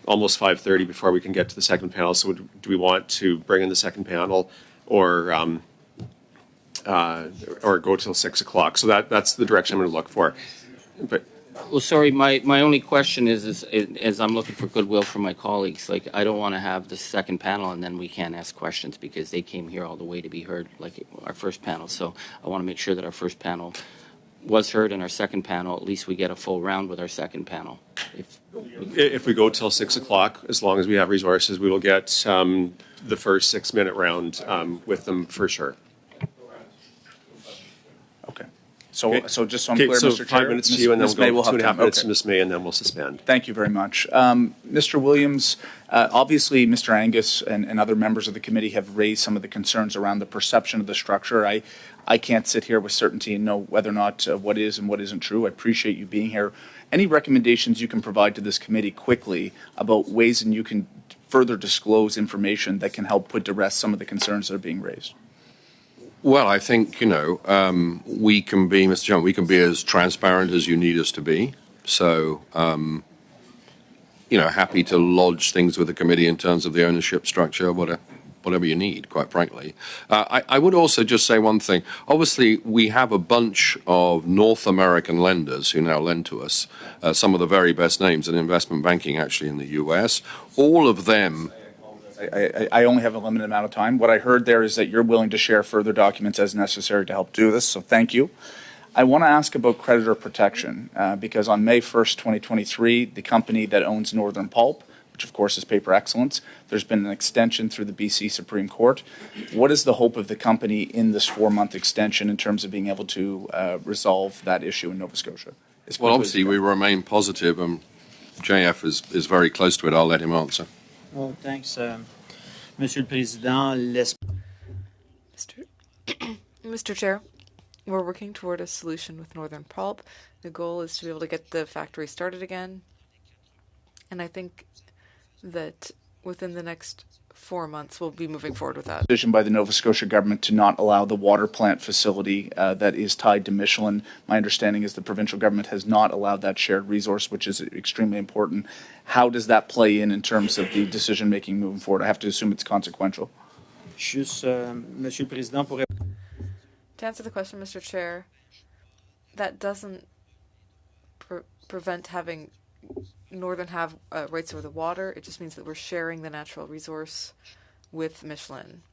almost 5:30 before we can get to the second panel. So do we want to bring in the second panel or go till 6 o'clock? So that's the direction I'm going to look for. But well, sorry, my only question is I'm looking for goodwill from my colleagues. Like, I don't want to have the second panel and then we can't ask questions because they came here all the way to be heard, like our first panel. So I want to make sure that our first panel was heard and our second panel, at least we get a full round with our second panel. If we go till 6 o'clock, as long as we have resources, we will get the first 6-minute round with them for sure. Okay. So just so I'm Okay, clear, so Mr. Chair, 5 minutes to you, and then Ms. May we'll will go have 2.5 minutes okay. to Ms. May, and then we'll suspend. Thank you very much. Mr. Williams, obviously, Mr. Angus and other members of the committee have raised some of the concerns around the perception of the structure. I can't sit here with certainty and know whether or not what is and what isn't true. I appreciate you being here. Any recommendations you can provide to this committee quickly about ways and you can further disclose information that can help put to rest some of the concerns that are being raised? Well, I think, we can be, Mr. Chairman, we can be as transparent as you need us to be. So, happy to lodge things with the committee in terms of the ownership structure, whatever you need, quite frankly. I would also just say one thing. Obviously, we have a bunch of North American lenders who now lend to us, some of the very best names in investment banking, actually, in the U.S. All of them. I only have a limited amount of time. What I heard there is that you're willing to share further documents as necessary to help do this, so thank you. I want to ask about creditor protection because on May 1st, 2023, the company that owns Northern Pulp, which of course is Paper Excellence, there's been an extension through the BC Supreme Court. What is the hope of the company in this 4-month extension in terms of being able to resolve that issue in Nova Scotia? Well, obviously, we remain positive, and JF is very close to it. I'll let him answer. Well, thanks, Monsieur le Président. Mr. Chair, we're working toward a solution with Northern Pulp. The goal is to be able to get the factory started again. And I think that within the next 4 months, we'll be moving forward with that. Decision by the Nova Scotia government to not allow the water plant facility that is tied to Michelin. My understanding is the provincial government has not allowed that shared resource, which is extremely important. How does that play in terms of the decision-making moving forward? I have to assume it's consequential. Juste, Monsieur le Président, pour... To answer the question, Mr. Chair, that doesn't prevent having Northern have rights over the water. It just means that we're sharing the natural resource with Michelin.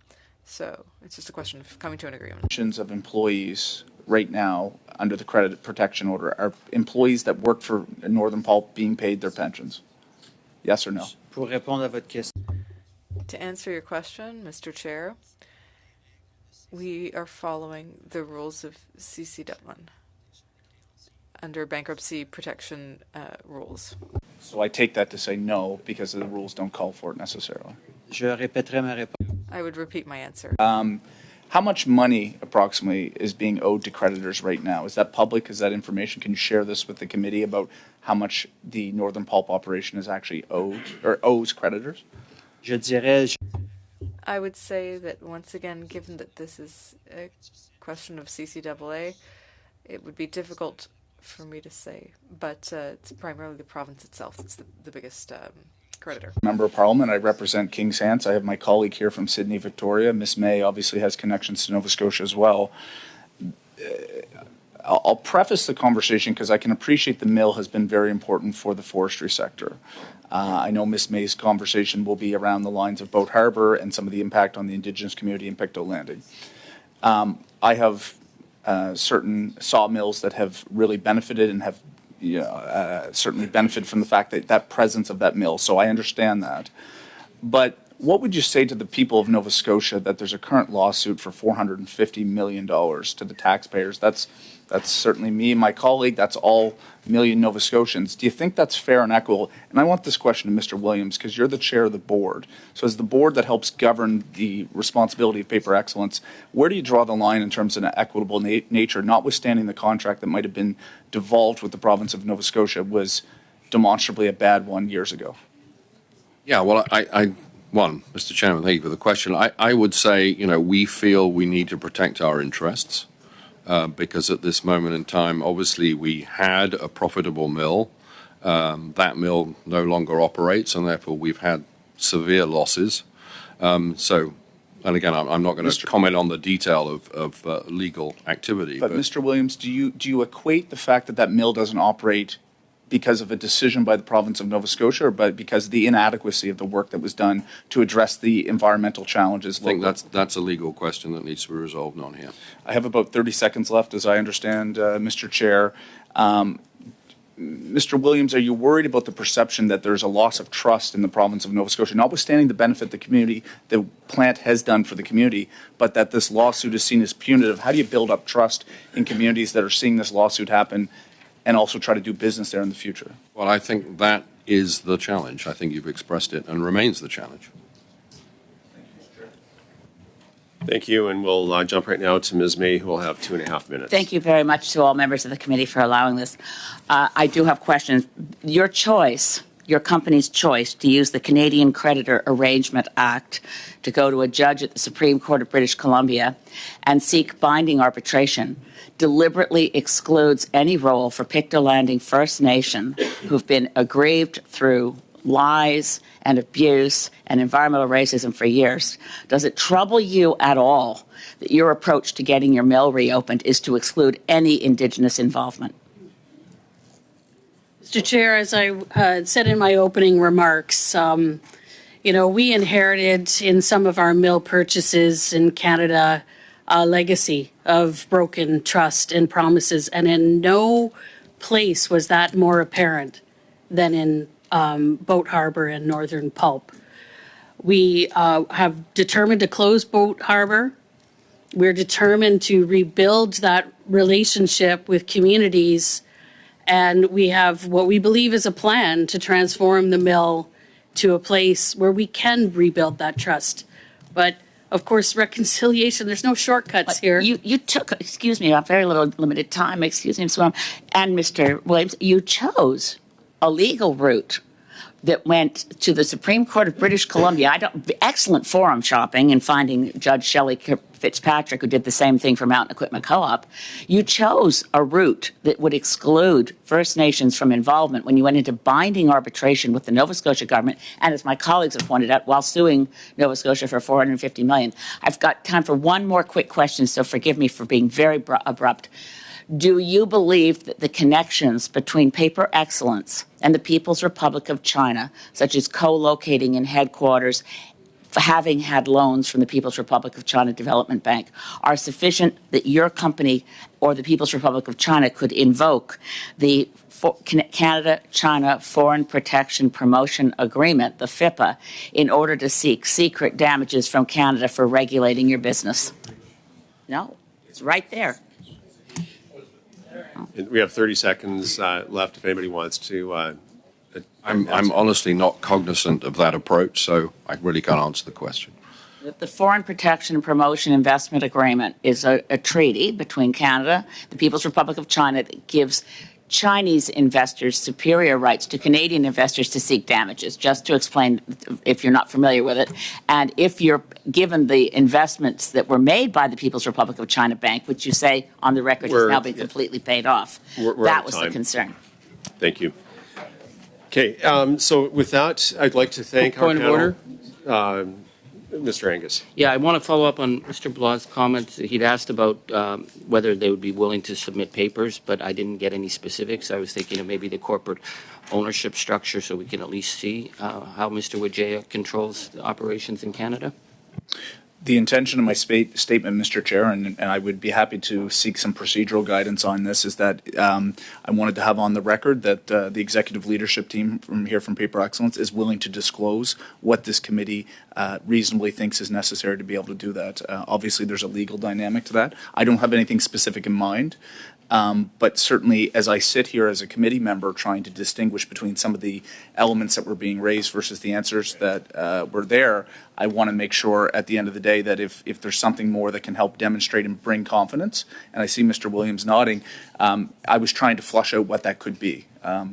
So it's just a question of coming to an agreement. Of employees right now under the credit protection order are employees that work for Northern Pulp being paid their pensions. Yes or no? Pour répondre à votre question. To answer your question, Mr. Chair, we are following the rules of CC Dublin under bankruptcy protection rules. So I take that to say no, because the rules don't call for it necessarily. Je répéterai ma réponse. I would repeat my answer. How much money approximately is being owed to creditors right now? Is that public? Is that information? Can you share this with the committee about how much the Northern Pulp operation is actually owed or owes creditors? Je dirais... I would say that once again, given that this is a question of CCAA, it would be difficult for me to say, but it's primarily the province itself that's the biggest creditor. Member of Parliament, I represent King's Hants. I have my colleague here from Sydney, Victoria. Ms. May obviously has connections to Nova Scotia as well. I'll preface the conversation because I can appreciate the mill has been very important for the forestry sector. I know Ms. May's conversation will be around the lines of Boat Harbour and some of the impact on the Indigenous community in Pictou Landing. I have certain sawmills that have really benefited and have certainly benefited from the fact that presence of that mill, so I understand that. But what would you say to the people of Nova Scotia that there's a current lawsuit for $450 million to the taxpayers? That's certainly me and my colleague. That's all million Nova Scotians. Do you think that's fair and equitable? And I want this question to Mr. Williams because you're the chair of the board. So as the board that helps govern the responsibility of Paper Excellence, where do you draw the line in terms of an equitable nature, notwithstanding the contract that might have been devolved with the province of Nova Scotia was demonstrably a bad one years ago? Yeah, well, Mr. Chairman, thank you for the question. I would say, we feel we need to protect our interests. Because at this moment in time, obviously, we had a profitable mill. That mill no longer operates, and therefore we've had severe losses. And again, I'm not going to comment on the detail of legal activity. But Mr. Williams, do you equate the fact that mill doesn't operate because of a decision by the province of Nova Scotia, or because of the inadequacy of the work that was done to address the environmental challenges? I think that's a legal question that needs to be resolved on here. I have about 30 seconds left, as I understand, Mr. Chair. Mr. Williams, are you worried about the perception that there's a loss of trust in the province of Nova Scotia, notwithstanding the benefit the plant has done for the community, but that this lawsuit is seen as punitive? How do you build up trust in communities that are seeing this lawsuit happen and also try to do business there in the future? Well, I think that is the challenge. I think you've expressed it and remains the challenge. Thank you, and we'll jump right now to Ms. May, who will have 2.5 minutes. Thank you very much to all members of the committee for allowing this. I do have questions. Your choice, your company's choice to use the Canadian Creditor Arrangement Act to go to a judge at the Supreme Court of British Columbia and seek binding arbitration deliberately excludes any role for Pictou Landing First Nation who've been aggrieved through lies and abuse and environmental racism for years. Does it trouble you at all that your approach to getting your mill reopened is to exclude any Indigenous involvement? Mr. Chair, as I said in my opening remarks, we inherited in some of our mill purchases in Canada a legacy of broken trust and promises, and in no place was that more apparent than in Boat Harbor and Northern Pulp. We have determined to close Boat Harbor. We're determined to rebuild that relationship with communities, and we have what we believe is a plan to transform the mill to a place where we can rebuild that trust. But of course, reconciliation, there's no shortcuts here. You took, excuse me, a very little limited time, excuse me, and Mr. Williams, you chose a legal route that went to the Supreme Court of British Columbia. Excellent forum shopping and finding Judge Shelley Fitzpatrick, who did the same thing for Mountain Equipment Co-op. You chose a route that would exclude First Nations from involvement when you went into binding arbitration with the Nova Scotia government, and as my colleagues have pointed out, while suing Nova Scotia for $450 million. I've got time for one more quick question, so forgive me for being very abrupt. Do you believe that the connections between Paper Excellence and the People's Republic of China, such as co-locating in headquarters, having had loans from the People's Republic of China Development Bank, are sufficient that your company or the People's Republic of China could invoke the Canada-China Foreign Protection Promotion Agreement, the FIPA, in order to seek secret damages from Canada for regulating your business? No, it's right there. We have 30 seconds left if anybody wants to. I'm honestly not cognizant of that approach, so I really can't answer the question. The Foreign Protection and Promotion Investment Agreement is a treaty between Canada, the People's Republic of China, that gives Chinese investors superior rights to Canadian investors to seek damages, just to explain if you're not familiar with it. And if you're given the investments that were made by the People's Republic of China Bank, which you say on the record has now been completely paid off, that was the concern. Thank you. Okay, so with that, I'd like to thank our panel. Point of order? Mr. Angus. Yeah, I want to follow up on Mr. Blah's comments. He'd asked about whether they would be willing to submit papers, but I didn't get any specifics. I was thinking of maybe the corporate ownership structure so we can at least see how Mr. Wijaya controls the operations in Canada. The intention of my statement, Mr. Chair, and I would be happy to seek some procedural guidance on this, is that I wanted to have on the record that the executive leadership team from Paper Excellence is willing to disclose what this committee reasonably thinks is necessary to be able to do that. Obviously, there's a legal dynamic to that. I don't have anything specific in mind. But certainly, as I sit here as a committee member trying to distinguish between some of the elements that were being raised versus the answers that were there, I want to make sure at the end of the day that if there's something more that can help demonstrate and bring confidence, and I see Mr. Williams nodding, I was trying to flush out what that could be.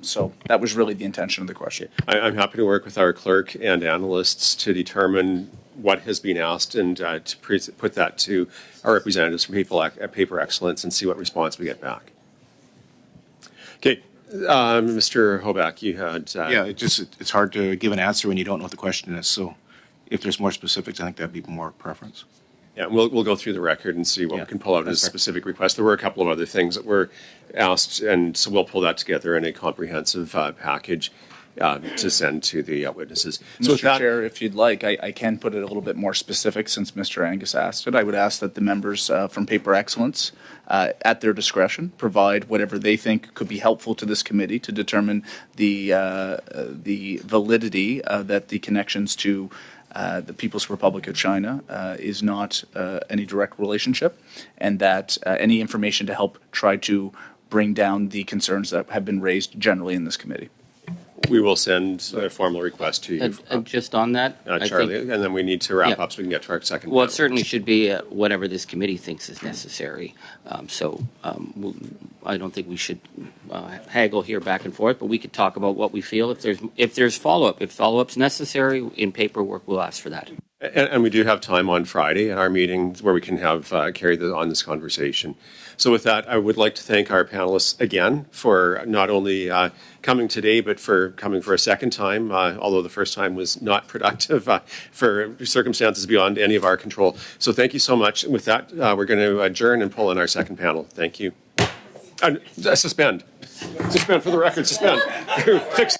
So that was really the intention of the question. I'm happy to work with our clerk and analysts to determine what has been asked and to put that to our representatives from Paper Excellence and see what response we get back. Okay, Mr. Hoback, you had... yeah, it's hard to give an answer when you don't know what the question is. So if there's more specifics, I think that'd be more preference. Yeah, we'll go through the record and see what we can pull out as specific requests. There were a couple of other things that were asked, and so we'll pull that together in a comprehensive package. to send to the witnesses. So Mr. Chair, if you'd like, I can put it a little bit more specific since Mr. Angus asked it. I would ask that the members from Paper Excellence, at their discretion, provide whatever they think could be helpful to this committee to determine the validity that the connections to the People's Republic of China is not any direct relationship, and that any information to help try to bring down the concerns that have been raised generally in this committee. We will send a formal request to you. And just on that, Charlie, and then we need to wrap Yeah. up so we can get to our second Well, it panel. certainly should be whatever this committee thinks is necessary. I don't think we should haggle here back and forth, but we could talk about what we feel. If there's follow-up, if follow-up's necessary in paperwork, we'll ask for that. And we do have time on Friday at our meeting where we can have carry on this conversation. So with that, I would like to thank our panelists again for not only coming today, but for coming for a second time, although the first time was not productive for circumstances beyond any of our control. So thank you so much. With that, we're going to adjourn and pull in our second panel. Thank you. Suspend. Suspend for the record. Suspend. Fix.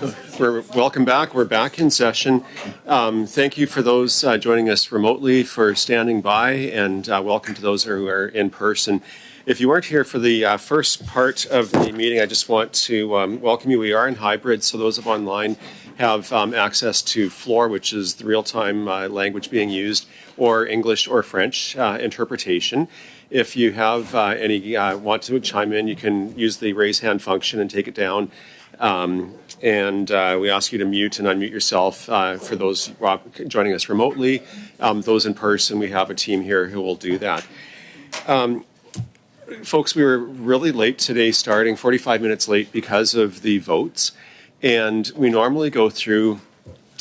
Welcome back. We're back in session. Thank you for those joining us remotely for standing by, and welcome to those who are in person. If you weren't here for the first part of the meeting, I just want to welcome you. We are in hybrid, so those of online have access to Floor, which is the real-time language being used, or English or French interpretation. If you have any want to chime in, you can use the raise hand function and take it down. And we ask you to mute and unmute yourself for those joining us remotely. Those in person, we have a team here who will do that. Folks, we were really late today, starting 45 minutes late because of the votes. And we normally go through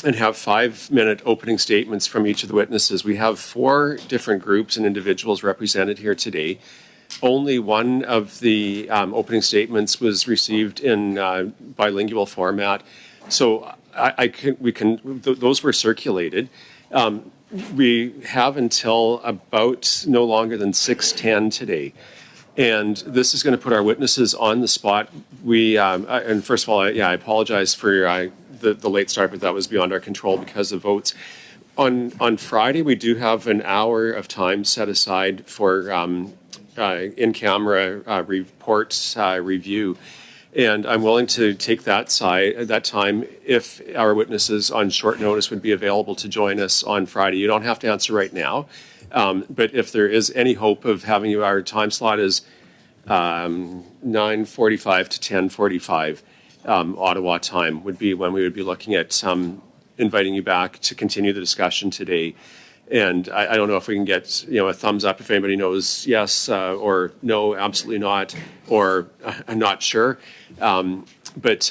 and have 5-minute opening statements from each of the witnesses. We have 4 different groups and individuals represented here today. Only one of the opening statements was received in bilingual format, so those were circulated. We have until about no longer than 6:10 today, and this is going to put our witnesses on the spot. And first of all, I apologize for the late start, but that was beyond our control because of votes. On Friday, we do have an hour of time set aside for in-camera reports review, and I'm willing to take that time if our witnesses on short notice would be available to join us on Friday. You don't have to answer right now, but if there is any hope of having you, our time slot is 9:45 to 10:45 Ottawa time would be when we would be looking at inviting you back to continue the discussion today. And I don't know if we can get a thumbs up if anybody knows yes or no, absolutely not, or I'm not sure. But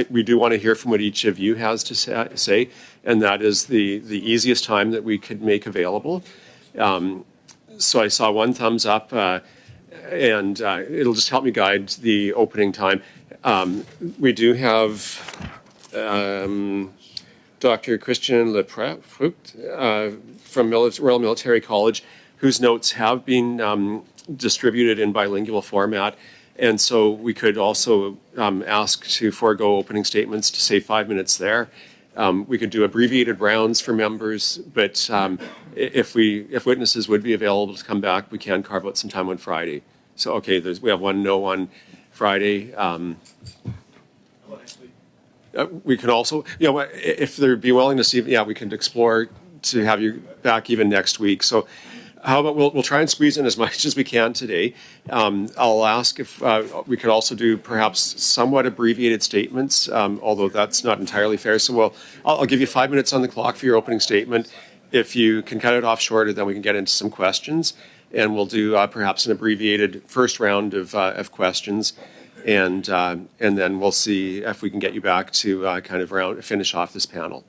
we do want to hear from what each of you has to say, and that is the easiest time that we could make available. So I saw one thumbs up, and it'll just help me guide the opening time. We do have Dr. Christian Leprecht from Royal Military College, whose notes have been distributed in bilingual format. And so we could also ask to forego opening statements to save 5 minutes there. We could do abbreviated rounds for members, but if witnesses would be available to come back, we can carve out some time on Friday. So, okay, we have one no on Friday. We can also, if there'd be willingness, we can explore to have you back even next week. So how about we'll try and squeeze in as much as we can today. I'll ask if we could also do perhaps somewhat abbreviated statements, although that's not entirely fair. So I'll give you 5 minutes on the clock for your opening statement. If you can cut it off shorter, then we can get into some questions. And we'll do perhaps an abbreviated first round of questions. And then we'll see if we can get you back to finish off this panel.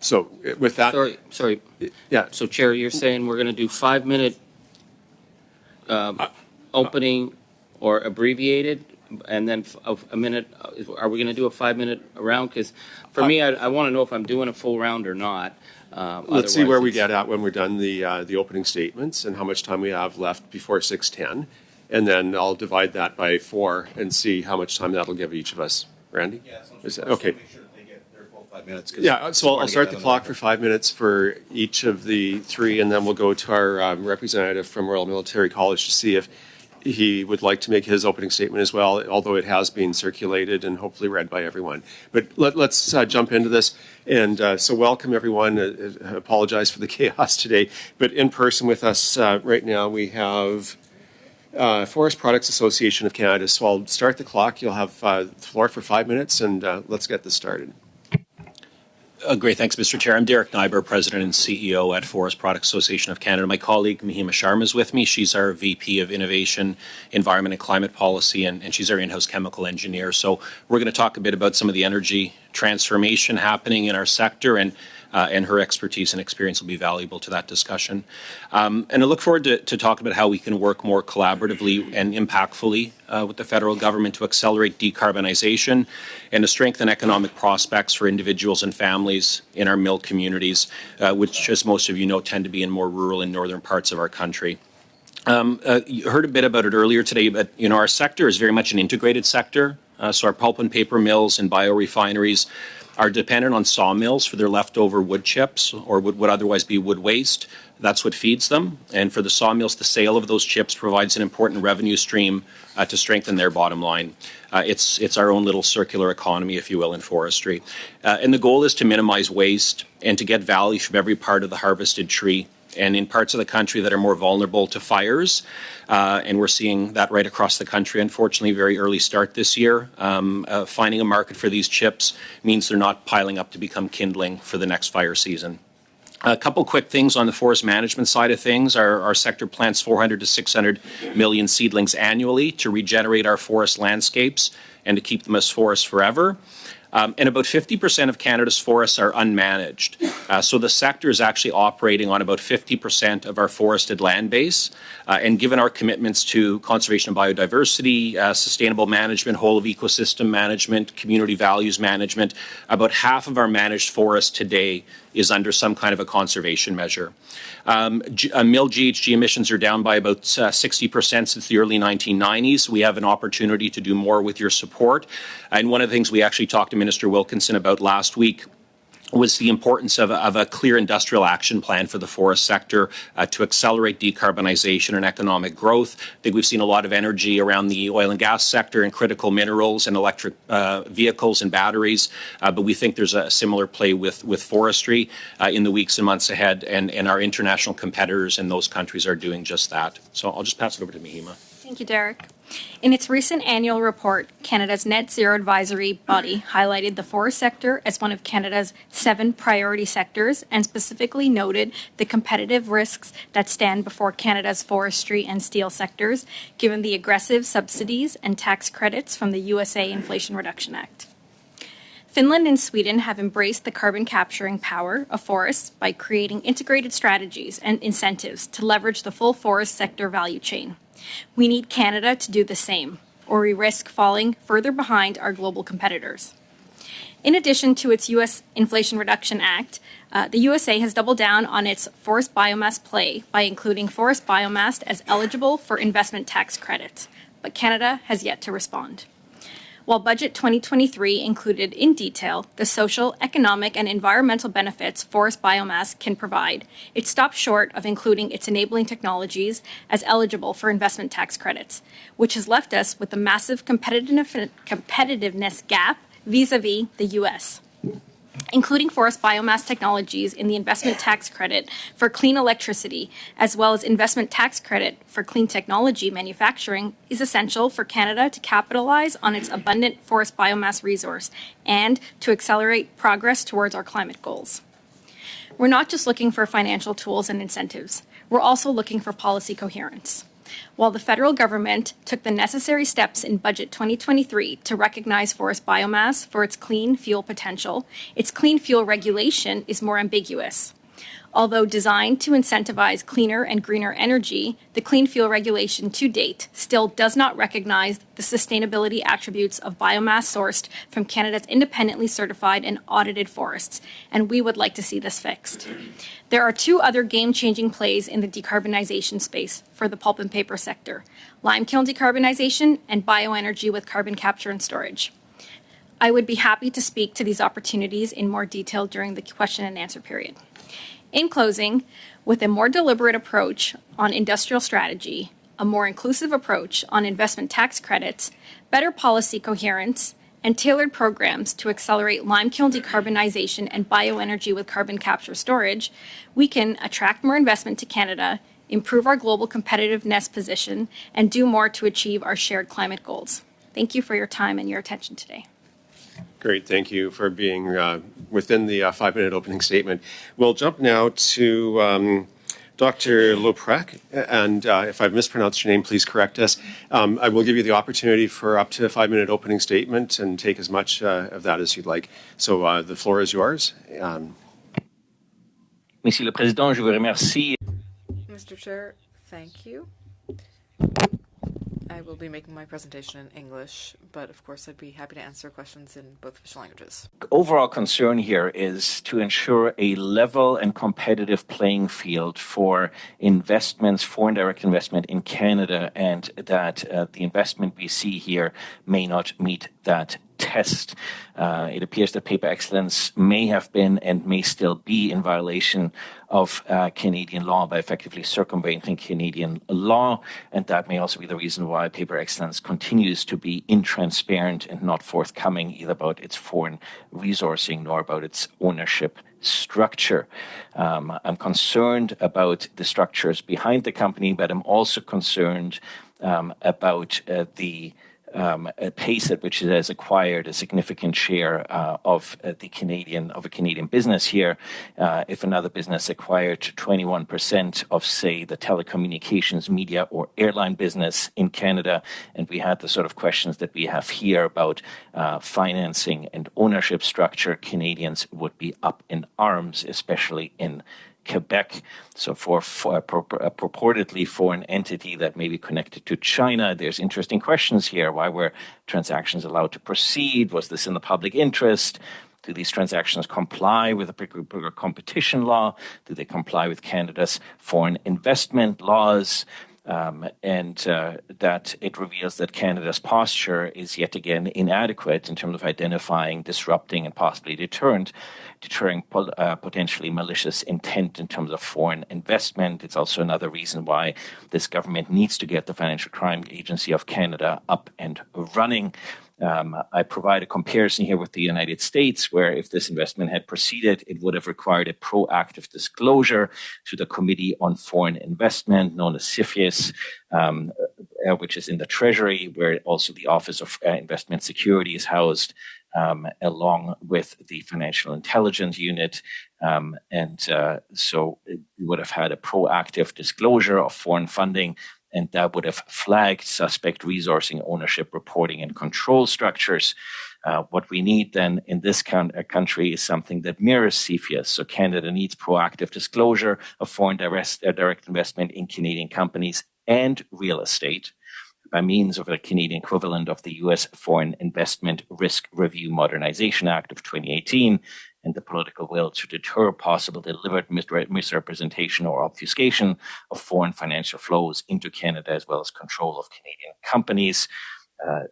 So with that, sorry. Yeah. So Chair, you're saying we're going to do 5-minute opening or abbreviated, and then a minute. Are we going to do a 5-minute round? Because for me, I want to know if I'm doing a full round or not. Let's see where we get at when we're done the opening statements and how much time we have left before 6:10. And then I'll divide that by 4 and see how much time that'll give each of us. Randy? Yeah, is that, okay. Make sure they get their full 5 minutes. Yeah, so I'll start the clock for 5 minutes for each of the 3, and then we'll go to our representative from Royal Military College to see if he would like to make his opening statement as well, although it has been circulated and hopefully read by everyone. But let's jump into this. And so welcome, everyone. I apologize for the chaos today. But in person with us right now, we have Forest Products Association of Canada. So I'll start the clock. You'll have the floor for 5 minutes, and let's get this started. Great. Thanks, Mr. Chair. I'm Derek Nyber, President and CEO at Forest Products Association of Canada. My colleague, Mahima Sharma, is with me. She's our VP of Innovation, Environment and Climate Policy, and she's our in-house chemical engineer. So we're going to talk a bit about some of the energy transformation happening in our sector, and her expertise and experience will be valuable to that discussion. And I look forward to talk about how we can work more collaboratively and impactfully with the federal government to accelerate decarbonization and to strengthen economic prospects for individuals and families in our mill communities, which, as most of you know, tend to be in more rural and northern parts of our country. You heard a bit about it earlier today, but our sector is very much an integrated sector So our pulp and paper mills and biorefineries are dependent on sawmills for their leftover wood chips or what would otherwise be wood waste. That's what feeds them. And for the sawmills, the sale of those chips provides an important revenue stream to strengthen their bottom line. It's our own little circular economy, if you will, in forestry. And the goal is to minimize waste and to get value from every part of the harvested tree. And in parts of the country that are more vulnerable to fires, and we're seeing that right across the country, unfortunately, very early start this year, finding a market for these chips means they're not piling up to become kindling for the next fire season. A couple quick things on the forest management side of things. Our sector plants 400 to 600 million seedlings annually to regenerate our forest landscapes and to keep them as forests forever. And about 50% of Canada's forests are unmanaged. So the sector is actually operating on about 50% of our forested land base. And given our commitments to conservation of biodiversity, sustainable management, whole of ecosystem management, community values management, about half of our managed forests today is under some kind of a conservation measure. Mill GHG emissions are down by about 60% since the early 1990s. We have an opportunity to do more with your support. And one of the things we actually talked to Minister Wilkinson about last week was the importance of a clear industrial action plan for the forest sector to accelerate decarbonization and economic growth. I think we've seen a lot of energy around the oil and gas sector and critical minerals and electric vehicles and batteries, but we think there's a similar play with forestry in the weeks and months ahead, and our international competitors in those countries are doing just that. So I'll just pass it over to Mihima. Thank you, Derek. In its recent annual report, Canada's Net Zero Advisory Body highlighted the forest sector as one of Canada's 7 priority sectors and specifically noted the competitive risks that stand before Canada's forestry and steel sectors, given the aggressive subsidies and tax credits from the USA Inflation Reduction Act. Finland and Sweden have embraced the carbon capturing power of forests by creating integrated strategies and incentives to leverage the full forest sector value chain. We need Canada to do the same, or we risk falling further behind our global competitors. In addition to its U.S. Inflation Reduction Act, the USA has doubled down on its forest biomass play by including forest biomass as eligible for investment tax credits, but Canada has yet to respond. While Budget 2023 included in detail the social, economic, and environmental benefits forest biomass can provide, it stopped short of including its enabling technologies as eligible for investment tax credits, which has left us with a massive competitiveness gap vis-a-vis the U.S. Including forest biomass technologies in the investment tax credit for clean electricity, as well as investment tax credit for clean technology manufacturing, is essential for Canada to capitalize on its abundant forest biomass resource and to accelerate progress towards our climate goals. We're not just looking for financial tools and incentives, we're also looking for policy coherence. While the federal government took the necessary steps in Budget 2023 to recognize forest biomass for its clean fuel potential, its clean fuel regulation is more ambiguous. Although designed to incentivize cleaner and greener energy, the clean fuel regulation to date still does not recognize the sustainability attributes of biomass sourced from Canada's independently certified and audited forests, and we would like to see this fixed. There are 2 other game-changing plays in the decarbonization space for the pulp and paper sector: lime kiln decarbonization and bioenergy with carbon capture and storage. I would be happy to speak to these opportunities in more detail during the question and answer period. In closing, with a more deliberate approach on industrial strategy, a more inclusive approach on investment tax credits, better policy coherence, and tailored programs to accelerate lime kiln decarbonization and bioenergy with carbon capture storage, we can attract more investment to Canada, improve our global competitiveness position, and do more to achieve our shared climate goals. Thank you for your time and your attention today. Great, thank you for being within the 5-minute opening statement. We'll jump now to Dr. Lauprec, and if I've mispronounced your name, please correct us. I will give you the opportunity for up to a 5-minute opening statement and take as much of that as you'd like. So the floor is yours. Monsieur le Président, je vous remercie. Mr. Chair, thank you. I will be making my presentation in English, but of course I'd be happy to answer questions in both official languages. Overall concern here is to ensure a level and competitive playing field for investments, foreign direct investment in Canada, and that the investment we see here may not meet that test. It appears that Paper Excellence may have been and may still be in violation of Canadian law by effectively circumventing Canadian law, and that may also be the reason why Paper Excellence continues to be intransparent and not forthcoming either about its foreign resourcing nor about its ownership structure. I'm concerned about the structures behind the company, but I'm also concerned about the pace at which it has acquired a significant share of a Canadian business here. If another business acquired 21% of, say, the telecommunications, media, or airline business in Canada, and we had the sort of questions that we have here about financing and ownership structure, Canadians would be up in arms, especially in Quebec. So for a purportedly foreign entity that may be connected to China, there's interesting questions here. Why were transactions allowed to proceed? Was this in the public interest? Do these transactions comply with the particular competition law? Do they comply with Canada's foreign investment laws? And that it reveals that Canada's posture is yet again inadequate in terms of identifying, disrupting, and possibly deterring potentially malicious intent in terms of foreign investment. It's also another reason why this government needs to get the Financial Crime Agency of Canada up and running. I provide a comparison here with the United States, where if this investment had proceeded, it would have required a proactive disclosure to the Committee on Foreign Investment, known as CFIUS, which is in the Treasury, where also the Office of Investment Security is housed, along with the Financial Intelligence Unit. So we would have had a proactive disclosure of foreign funding, and that would have flagged suspect resourcing, ownership, reporting, and control structures. What we need then in this country is something that mirrors CFIUS. So Canada needs proactive disclosure of foreign direct investment in Canadian companies and real estate by means of a Canadian equivalent of the U.S. Foreign Investment Risk Review Modernization Act of 2018, and the political will to deter possible deliberate misrepresentation or obfuscation of foreign financial flows into Canada, as well as control of Canadian companies.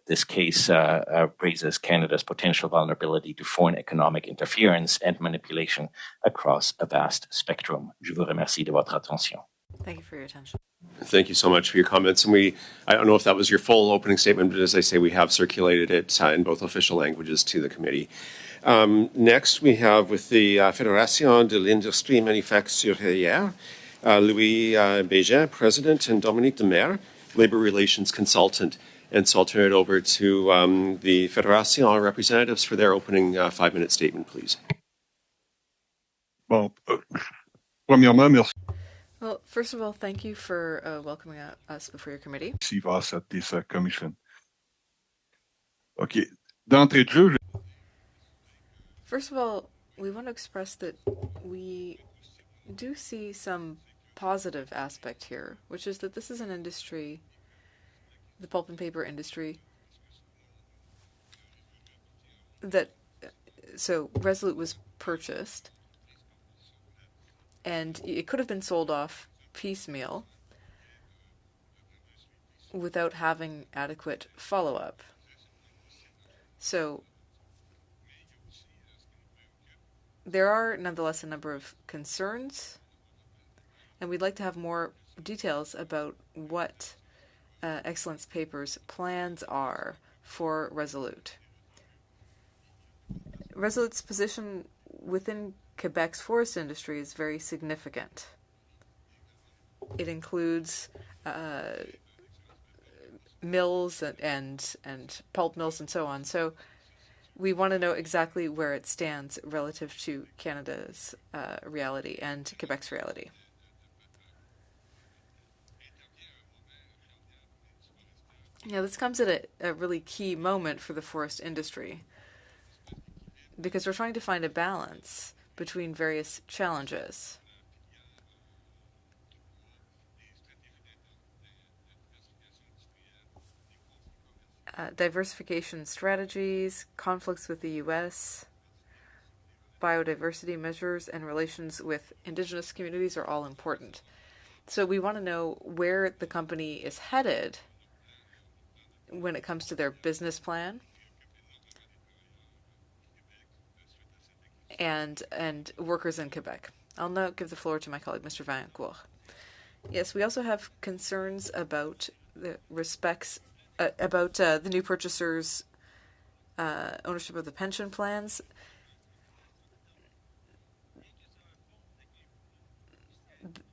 This case raises Canada's potential vulnerability to foreign economic interference and manipulation across a vast spectrum. Je vous remercie de votre attention. Thank you for your attention. Thank you so much for your comments. And I don't know if that was your full opening statement, but as I say, we have circulated it in both official languages to the committee. Next, we have with the Fédération de l'Industrie Manufacturière, Louis Bégin, President, and Dominique Demers, Labor Relations Consultant. And so I'll turn it over to the Fédération representatives for their opening 5-minute statement, please. Bon, premièrement, merci. Well, first of all, thank you for welcoming us before your committee. At this commission. Okay. D'entrée de jeu, First of all, we want to express that we do see some positive aspect here, which is that this is an industry, the pulp and paper industry, so Resolute was purchased, and it could have been sold off piecemeal without having adequate follow-up. So there are nonetheless a number of concerns, and we'd like to have more details about what Excellence Paper's plans are for Resolute. Resolute's position within Quebec's forest industry is very significant. It includes mills and pulp mills and so on. So we want to know exactly where it stands relative to Canada's reality and Quebec's reality. Yeah, this comes at a really key moment for the forest industry, because we're trying to find a balance between various challenges. diversification strategies, conflicts with the U.S., biodiversity measures, and relations with Indigenous communities are all important. So we want to know where the company is headed when it comes to their business plan and workers in Quebec. I'll now give the floor to my colleague, Mr. Vaillancourt. Yes, we also have concerns about the the new purchasers' ownership of the pension plans.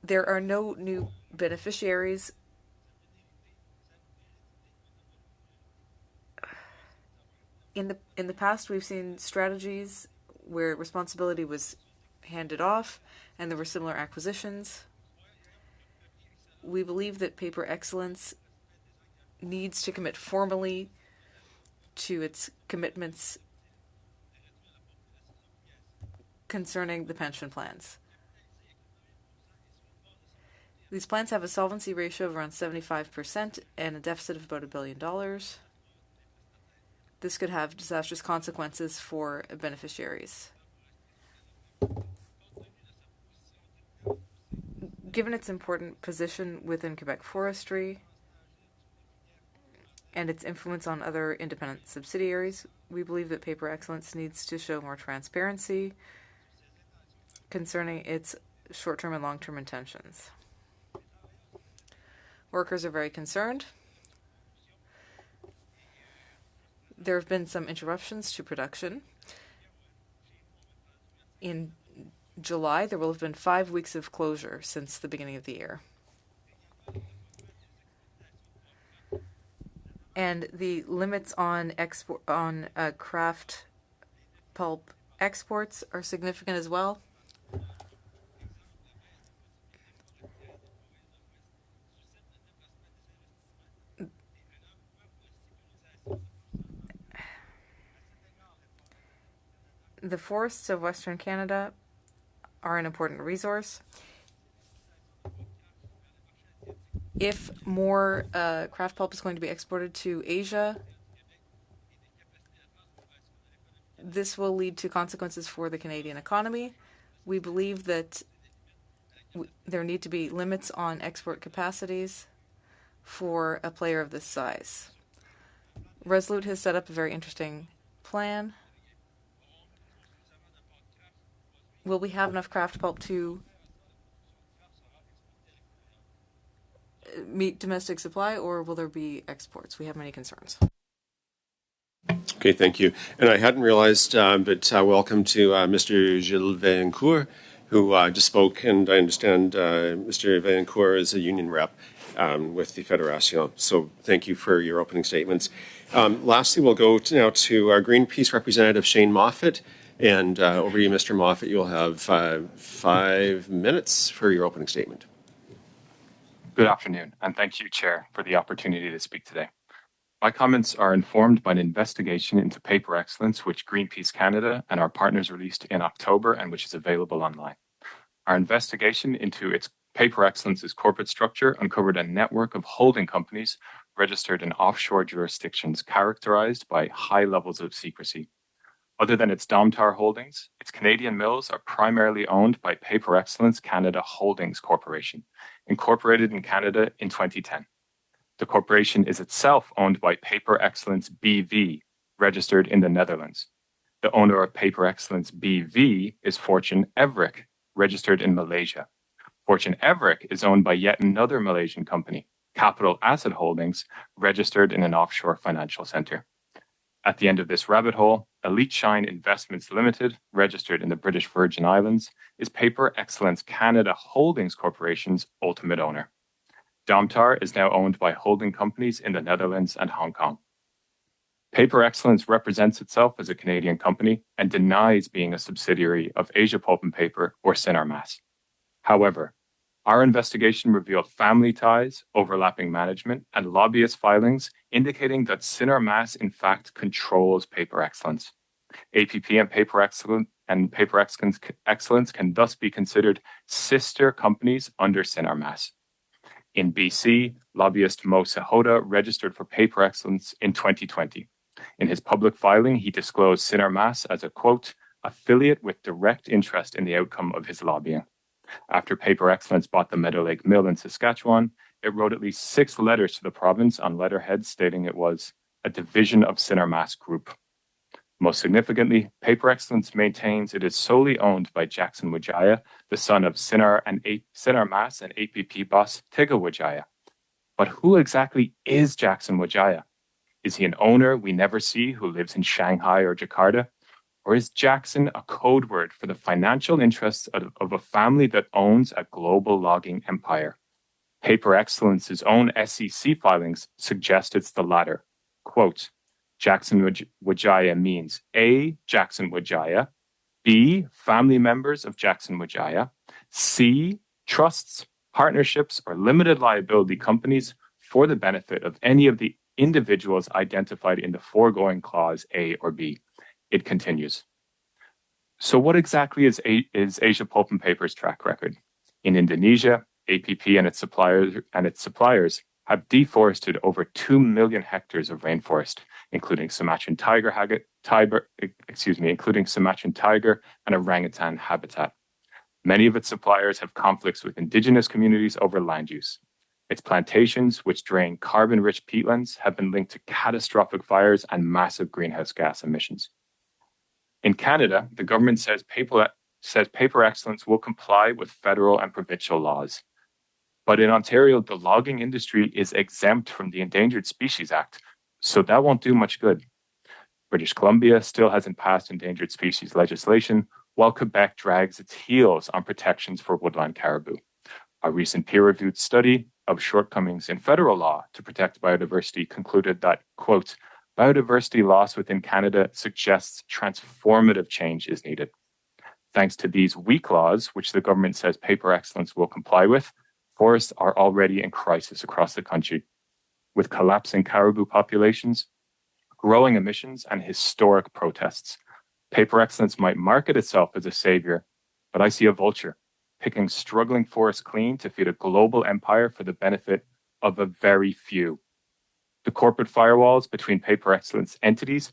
There are no new beneficiaries. In the past, we've seen strategies where responsibility was handed off and there were similar acquisitions. We believe that Paper Excellence needs to commit formally to its commitments concerning the pension plans. These plans have a solvency ratio of around 75% and a deficit of about $1 billion. This could have disastrous consequences for beneficiaries. Given its important position within Quebec forestry and its influence on other independent subsidiaries, we believe that Paper Excellence needs to show more transparency concerning its short-term and long-term intentions. Workers are very concerned. There have been some interruptions to production. In July, there will have been 5 weeks of closure since the beginning of the year. And the limits on kraft pulp exports are significant as well. The forests of Western Canada are an important resource. If more kraft pulp is going to be exported to Asia, this will lead to consequences for the Canadian economy. We believe that there need to be limits on export capacities for a player of this size. Resolute has set up a very interesting plan. Will we have enough kraft pulp to meet domestic supply, or will there be exports? We have many concerns. Okay, thank you. And I hadn't realized, but welcome to Mr. Gilles Vaillancourt, who just spoke, and I understand Mr. Vaillancourt is a union rep with the Fédération. So thank you for your opening statements. Lastly, we'll go now to our Greenpeace representative, Shane Moffat. And over to you, Mr. Moffat. You'll have 5 minutes for your opening statement. Good afternoon, and thank you, Chair, for the opportunity to speak today. My comments are informed by an investigation into Paper Excellence, which Greenpeace Canada and our partners released in October and which is available online. Our investigation into its Paper Excellence's corporate structure uncovered a network of holding companies registered in offshore jurisdictions characterized by high levels of secrecy. Other than its Domtar holdings, its Canadian mills are primarily owned by Paper Excellence Canada Holdings Corporation, incorporated in Canada in 2010. The corporation is itself owned by Paper Excellence BV, registered in the Netherlands. The owner of Paper Excellence BV is Fortune Everick, registered in Malaysia. Fortune Everick is owned by yet another Malaysian company, Capital Asset Holdings, registered in an offshore financial center. At the end of this rabbit hole, Elite Shine Investments Limited, registered in the British Virgin Islands, is Paper Excellence Canada Holdings Corporation's ultimate owner. Domtar is now owned by holding companies in the Netherlands and Hong Kong. Paper Excellence represents itself as a Canadian company and denies being a subsidiary of Asia Pulp and Paper or Sinarmas. However, our investigation revealed family ties, overlapping management, and lobbyist filings indicating that Sinarmas in fact controls Paper Excellence. APP and Paper Excellence can thus be considered sister companies under Sinarmas. In BC, lobbyist Mo Sahota registered for Paper Excellence in 2020. In his public filing, he disclosed Sinarmas as a, quote, affiliate with direct interest in the outcome of his lobbying. After Paper Excellence bought the Meadow Lake Mill in Saskatchewan, it wrote at least 6 letters to the province on letterhead stating it was a division of Sinarmas Group. Most significantly, Paper Excellence maintains it is solely owned by Jackson Wijaya, the son of Sinarmas and APP boss Tiga Wijaya. But who exactly is Jackson Wijaya? Is he an owner we never see who lives in Shanghai or Jakarta? Or is Jackson a code word for the financial interests of a family that owns a global logging empire? Paper Excellence's own SEC filings suggest it's the latter. Quote, Jackson Wijaya means A, Jackson Wijaya, B, family members of Jackson Wijaya, C, trusts, partnerships, or limited liability companies for the benefit of any of the individuals identified in the foregoing clause A or B. It continues. So what exactly is Asia Pulp and Paper's track record? In Indonesia, APP and its suppliers have deforested over 2 million hectares of rainforest, including Sumatran tiger and orangutan habitat. Many of its suppliers have conflicts with indigenous communities over land use. Its plantations, which drain carbon-rich peatlands, have been linked to catastrophic fires and massive greenhouse gas emissions. In Canada, the government says Paper Excellence will comply with federal and provincial laws. But in Ontario, the logging industry is exempt from the Endangered Species Act, so that won't do much good. British Columbia still hasn't passed endangered species legislation, while Quebec drags its heels on protections for woodland caribou. A recent peer-reviewed study of shortcomings in federal law to protect biodiversity concluded that, quote, biodiversity loss within Canada suggests transformative change is needed. Thanks to these weak laws, which the government says Paper Excellence will comply with, forests are already in crisis across the country, with collapsing caribou populations, growing emissions, and historic protests. Paper Excellence might market itself as a savior, but I see a vulture picking struggling forests clean to feed a global empire for the benefit of a very few. The corporate firewalls between Paper Excellence entities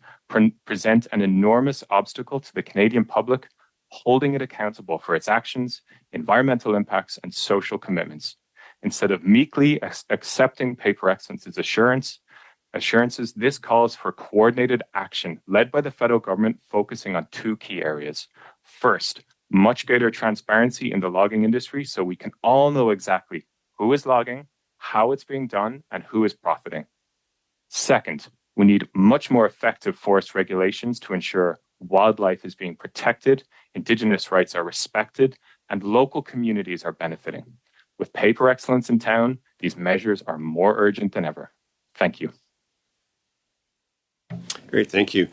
present an enormous obstacle to the Canadian public, holding it accountable for its actions, environmental impacts, and social commitments. Instead of meekly accepting Paper Excellence's assurances, this calls for coordinated action led by the federal government, focusing on 2 key areas. First, much greater transparency in the logging industry so we can all know exactly who is logging, how it's being done, and who is profiting. Second, we need much more effective forest regulations to ensure wildlife is being protected, Indigenous rights are respected, and local communities are benefiting. With Paper Excellence in town, these measures are more urgent than ever. Thank you. Great, thank you.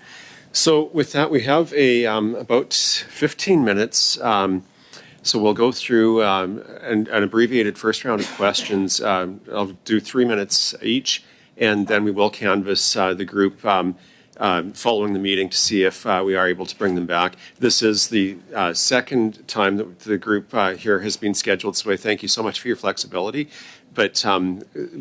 So with that, we have about 15 minutes. So we'll go through an abbreviated first round of questions. I'll do 3 minutes each, and then we will canvass the group following the meeting to see if we are able to bring them back. This is the second time that the group here has been scheduled, so I thank you so much for your flexibility. But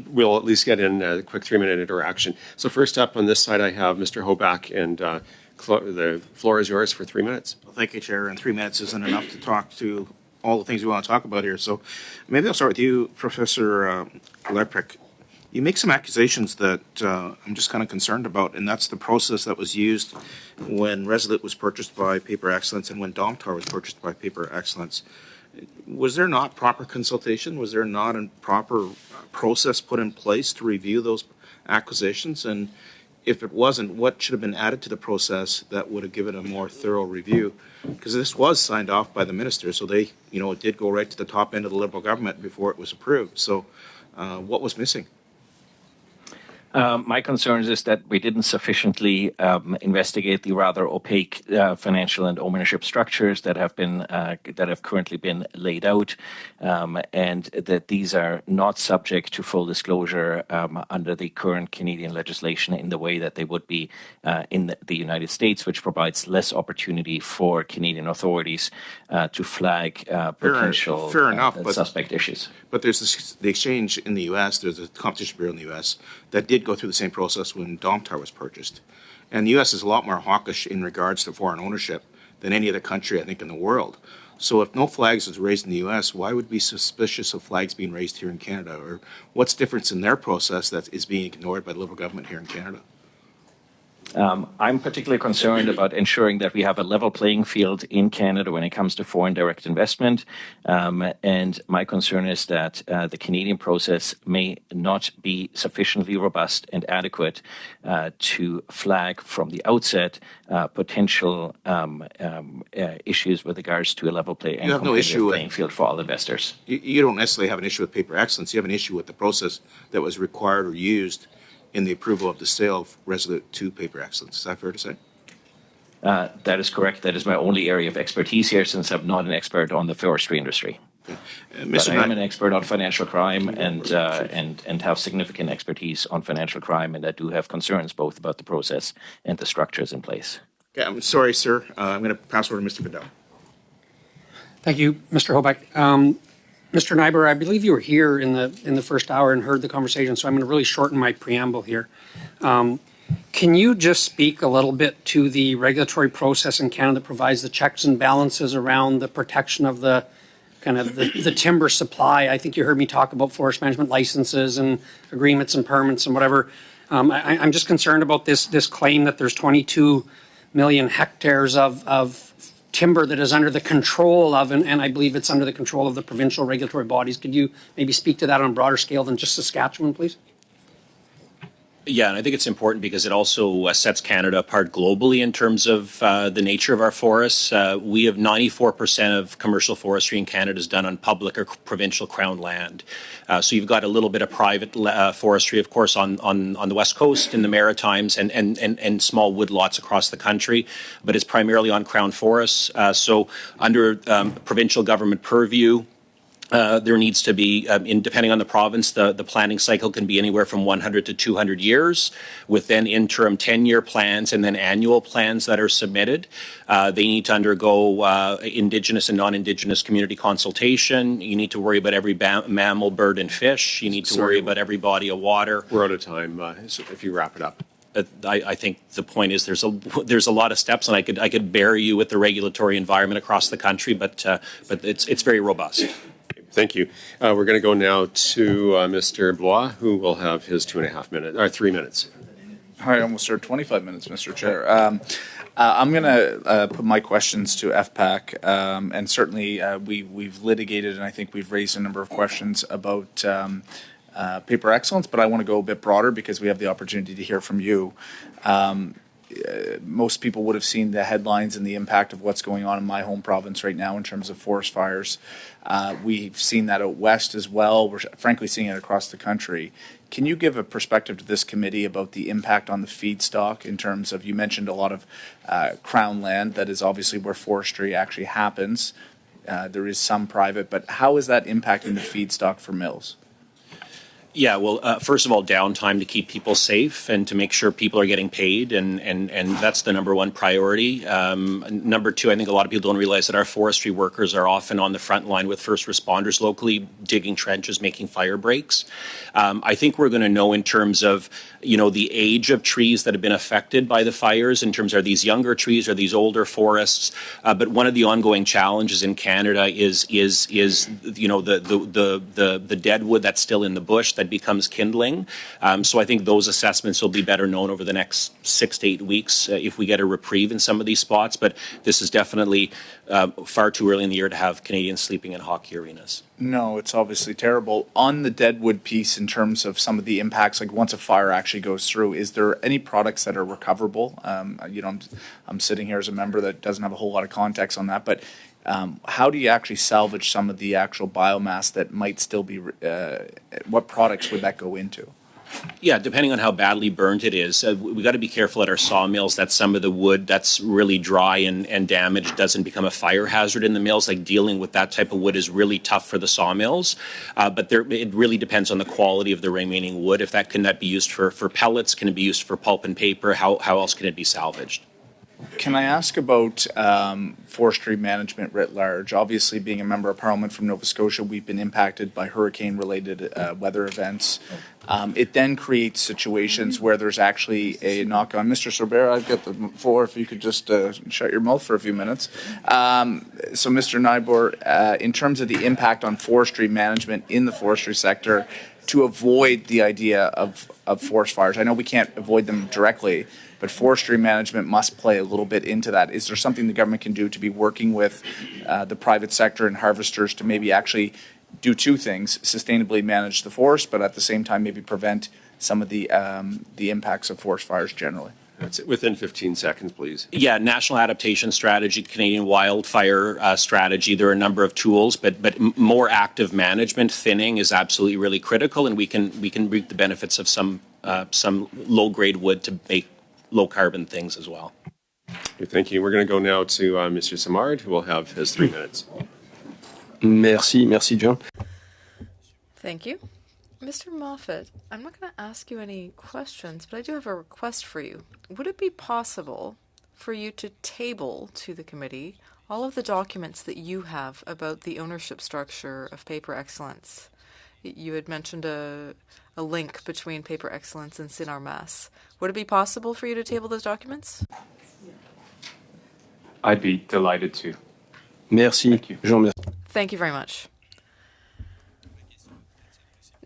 we'll at least get in a quick 3-minute interaction. So first up on this side, I have Mr. Hoback, and the floor is yours for 3 minutes. Well, thank you, Chair. And 3 minutes isn't enough to talk to all the things we want to talk about here. So maybe I'll start with you, Professor Leprick. You make some accusations that I'm just kind of concerned about, and that's the process that was used when Resolute was purchased by Paper Excellence and when Domtar was purchased by Paper Excellence. Was there not proper consultation? Was there not a proper process put in place to review those acquisitions? And if it wasn't, what should have been added to the process that would have given a more thorough review? Because this was signed off by the minister, so they, it did go right to the top end of the Liberal government before it was approved. So what was missing? My concern is that we didn't sufficiently investigate the rather opaque financial and ownership structures that have currently been laid out, and that these are not subject to full disclosure under the current Canadian legislation in the way that they would be in the United States, which provides less opportunity for Canadian authorities to flag potential fair enough, but suspect issues. But there's the exchange in the U.S., there's a competition bureau in the U.S. that did go through the same process when Domtar was purchased. And the U.S. is a lot more hawkish in regards to foreign ownership than any other country, I think, in the world. So if no flags is raised in the U.S., why would we be suspicious of flags being raised here in Canada? Or what's difference in their process that is being ignored by the Liberal government here in Canada? I'm particularly concerned about ensuring that we have a level playing field in Canada when it comes to foreign direct investment. And my concern is that the Canadian process may not be sufficiently robust and adequate to flag from the outset potential issues with regards to a level play and competitive playing field for all investors. You don't necessarily have an issue with paper excellence. You have an issue with the process that was required or used in the approval of the sale of Resolute to Paper Excellence. Is that fair to say? That is correct. That is my only area of expertise here, since I'm not an expert on the forestry industry. But I am an expert on financial crime and have significant expertise on financial crime, and I do have concerns both about the process and the structures in place. Okay, I'm sorry, sir. I'm going to pass over to Mr. Goodell. Thank you, Mr. Hoback. Mr. Nyber, I believe you were here in the first hour and heard the conversation, so I'm going to really shorten my preamble here. Can you just speak a little bit to the regulatory process in Canada that provides the checks and balances around the protection of the kind of the timber supply? I think you heard me talk about forest management licenses and agreements and permits and whatever. I'm just concerned about this claim that there's 22 million hectares of timber that is under the control of, and I believe it's under the control of the provincial regulatory bodies. Could you maybe speak to that on a broader scale than just Saskatchewan, please? Yeah, and I think it's important because it also sets Canada apart globally in terms of the nature of our forests. We have 94% of commercial forestry in Canada is done on public or provincial crown land. So you've got a little bit of private forestry, of course, on the West Coast, in the Maritimes, and small woodlots across the country, but it's primarily on crown forests. So under provincial government purview, there needs to be, depending on the province, the planning cycle can be anywhere from 100 to 200 years, with then interim 10-year plans and then annual plans that are submitted. They need to undergo Indigenous and non-Indigenous community consultation. You need to worry about every mammal, bird, and fish. You need to worry about every body of water. We're out of time, so if you wrap it up. I think the point is there's a lot of steps, and I could bury you with the regulatory environment across the country, but it's very robust. Thank you. We're going to go now to Mr. Blois, who will have his 2.5 minutes, or 3 minutes. I almost heard 25 minutes, Mr. Chair. I'm going to put my questions to FPAC, and certainly we've litigated, and I think we've raised a number of questions about paper excellence, but I want to go a bit broader because we have the opportunity to hear from you. Most people would have seen the headlines and the impact of what's going on in my home province right now in terms of forest fires. We've seen that out west as well. We're frankly seeing it across the country. Can you give a perspective to this committee about the impact on the feedstock in terms of, you mentioned a lot of crown land, that is obviously where forestry actually happens. There is some private, but how is that impacting the feedstock for mills? Yeah, well, first of all, downtime to keep people safe and to make sure people are getting paid, and that's the number one priority. Number two, I think a lot of people don't realize that our forestry workers are often on the front line with first responders locally, digging trenches, making fire breaks. I think we're going to know in terms of, the age of trees that have been affected by the fires, in terms of, are these younger trees, are these older forests? But one of the ongoing challenges in Canada is the dead wood that's still in the bush that becomes kindling. So I think those assessments will be better known over the next 6 to 8 weeks if we get a reprieve in some of these spots. But this is definitely far too early in the year to have Canadians sleeping in hockey arenas. No, it's obviously terrible. On the deadwood piece, in terms of some of the impacts, like once a fire actually goes through, is there any products that are recoverable? I'm sitting here as a member that doesn't have a whole lot of context on that, but how do you actually salvage some of the actual biomass that might still be, what products would that go into? Yeah, depending on how badly burnt it is, we got to be careful at our sawmills that some of the wood that's really dry and damaged doesn't become a fire hazard in the mills. Like dealing with that type of wood is really tough for the sawmills, but it really depends on the quality of the remaining wood. If can that be used for pellets? Can it be used for pulp and paper? How else can it be salvaged? Can I ask about forestry management writ large? Obviously, being a member of Parliament from Nova Scotia, we've been impacted by hurricane-related weather events. It then creates situations where there's actually a knock-on. Mr. Sorbert, I've got the floor. If you could just shut your mouth for a few minutes. So, Mr. Nybor, in terms of the impact on forestry management in the forestry sector, to avoid the idea of forest fires, I know we can't avoid them directly, but forestry management must play a little bit into that. Is there something the government can do to be working with the private sector and harvesters to maybe actually do two things: sustainably manage the forest, but at the same time maybe prevent some of the impacts of forest fires generally? That's it. Within 15 seconds, please. Yeah, National Adaptation Strategy, Canadian Wildfire Strategy. There are a number of tools, but more active management, thinning is absolutely really critical, and we can reap the benefits of some low-grade wood to make low-carbon things as well. Okay, thank you. We're going to go now to Mr. Simard, who will have his 3 minutes. Merci, John. Thank you. Mr. Moffat, I'm not going to ask you any questions, but I do have a request for you. Would it be possible for you to table to the committee all of the documents that you have about the ownership structure of Paper Excellence? You had mentioned a link between Paper Excellence and Sinarmas. Would it be possible for you to table those documents? I'd be delighted to. Merci. Thank you. Jean, merci. Thank you very much.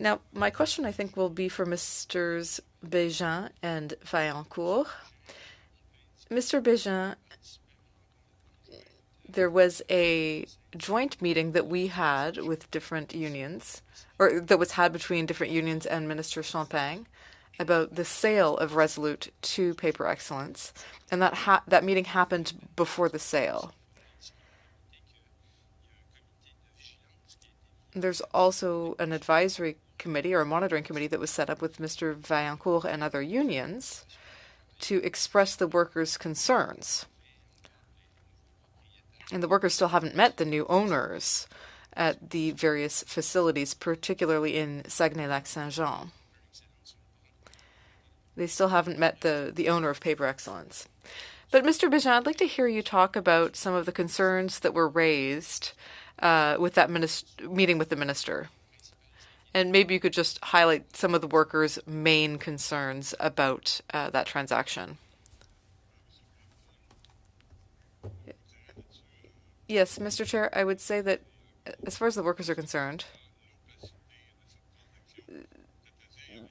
Now, my question, I think, will be for Messrs. Bégin and Vaillancourt. Mr. Bégin, there was a joint meeting that we had with different unions, or that was had between different unions and Minister Champagne, about the sale of Resolute to Paper Excellence, and that meeting happened before the sale. There's also an advisory committee or a monitoring committee that was set up with Mr. Vaillancourt and other unions to express the workers' concerns. And the workers still haven't met the new owners at the various facilities, particularly in Saguenay-Lac-Saint-Jean. They still haven't met the owner of Paper Excellence. But Mr. Bégin, I'd like to hear you talk about some of the concerns that were raised with that meeting with the minister. And maybe you could just highlight some of the workers' main concerns about that transaction. Yes, Mr. Chair, I would say that as far as the workers are concerned,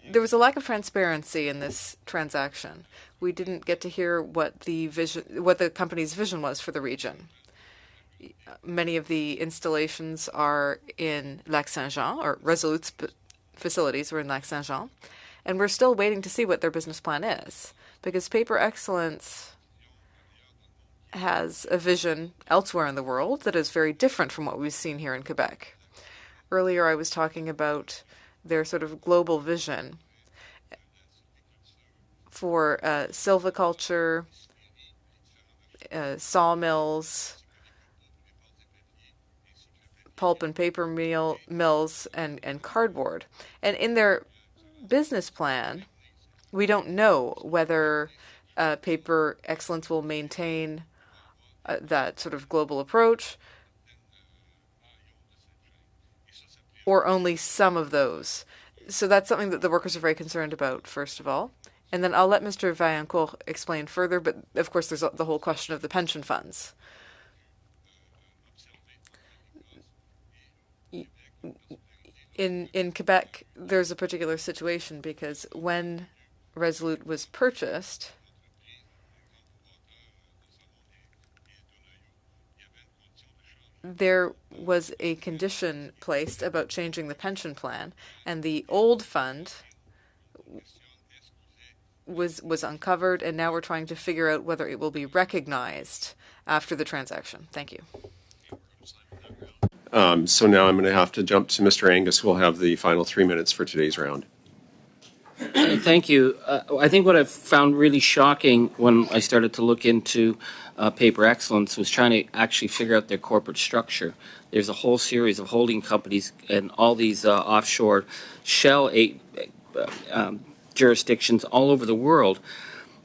there was a lack of transparency in this transaction. We didn't get to hear what the company's vision was for the region. Many of the installations are in Lac-Saint-Jean, or Resolute's facilities were in Lac-Saint-Jean, and we're still waiting to see what their business plan is, because Paper Excellence has a vision elsewhere in the world that is very different from what we've seen here in Quebec. Earlier I was talking about their sort of global vision for silviculture, sawmills, pulp and paper mills, and cardboard. And in their business plan, we don't know whether Paper Excellence will maintain that sort of global approach, or only some of those. So that's something that the workers are very concerned about, first of all. And then I'll let Mr. Vaillancourt explain further, but of course there's the whole question of the pension funds. In Quebec, there's a particular situation because when Resolute was purchased, there was a condition placed about changing the pension plan, and the old fund was uncovered, and now we're trying to figure out whether it will be recognized after the transaction. Thank you. So now I'm going to have to jump to Mr. Angus, who will have the final 3 minutes for today's round. Thank you. I think what I found really shocking when I started to look into Paper Excellence was trying to actually figure out their corporate structure. There's a whole series of holding companies and all these offshore shell jurisdictions all over the world.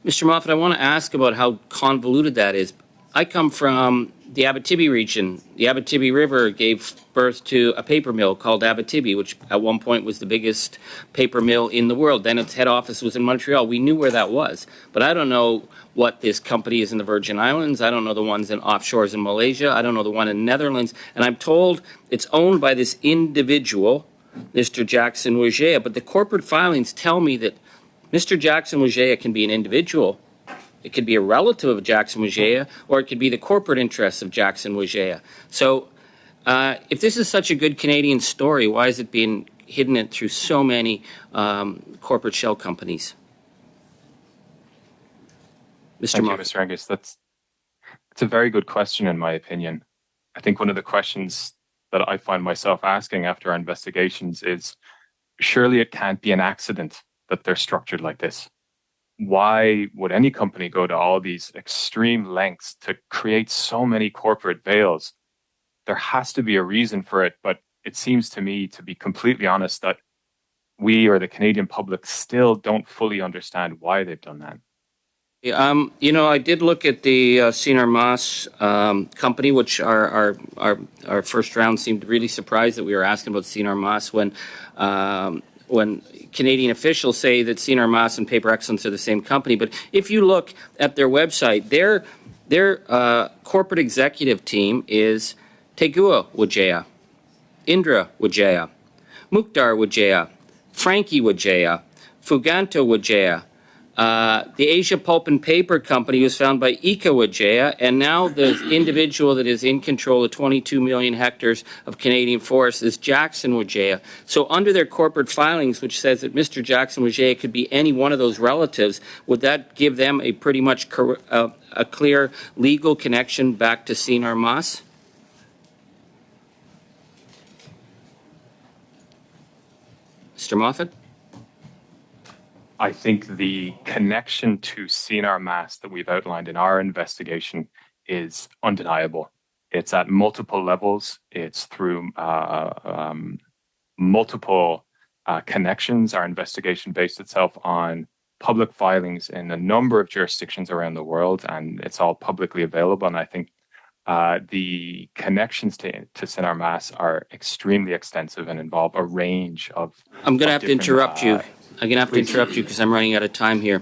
Mr. Moffat, I want to ask about how convoluted that is. I come from the Abitibi region. The Abitibi River gave birth to a paper mill called Abitibi, which at one point was the biggest paper mill in the world. Then its head office was in Montreal. We knew where that was. But I don't know what this company is in the Virgin Islands. I don't know the ones in offshores in Malaysia. I don't know the one in the Netherlands. And I'm told it's owned by this individual, Mr. Jackson Wijaya. But the corporate filings tell me that Mr. Jackson Wijaya can be an individual. It could be a relative of Jackson Wijaya, or it could be the corporate interests of Jackson Wijaya. So if this is such a good Canadian story, why is it being hidden through so many corporate shell companies? Mr. Thank you, Moffat. Mr. Angus. That's a very good question, in my opinion. I think one of the questions that I find myself asking after our investigations is, surely it can't be an accident that they're structured like this. Why would any company go to all these extreme lengths to create so many corporate veils? There has to be a reason for it, but it seems to me, to be completely honest, that we or the Canadian public still don't fully understand why they've done that. I did look at the CNR Moss company, which our first round seemed really surprised that we were asking about CNR Moss when Canadian officials say that CNR Moss and Paper Excellence are the same company. But if you look at their website, their corporate executive team is Tegua Wijaya, Indra Wijaya, Mukhtar Wijaya, Frankie Wijaya, Fuganto Wijaya. The Asia Pulp and Paper Company was founded by Ika Wijaya, and now the individual that is in control of 22 million hectares of Canadian forests is Jackson Wijaya. So under their corporate filings, which says that Mr. Jackson Wijaya could be any one of those relatives, would that give them a pretty much a clear legal connection back to CNR Moss? Mr. Moffat? I think the connection to CNR Moss that we've outlined in our investigation is undeniable. It's at multiple levels. It's through multiple connections. Our investigation based itself on public filings in a number of jurisdictions around the world, and it's all publicly available. And I think the connections to CNR Moss are extremely extensive and involve a range of. I'm going to have to interrupt you. I'm going to have to interrupt you because I'm running out of time here.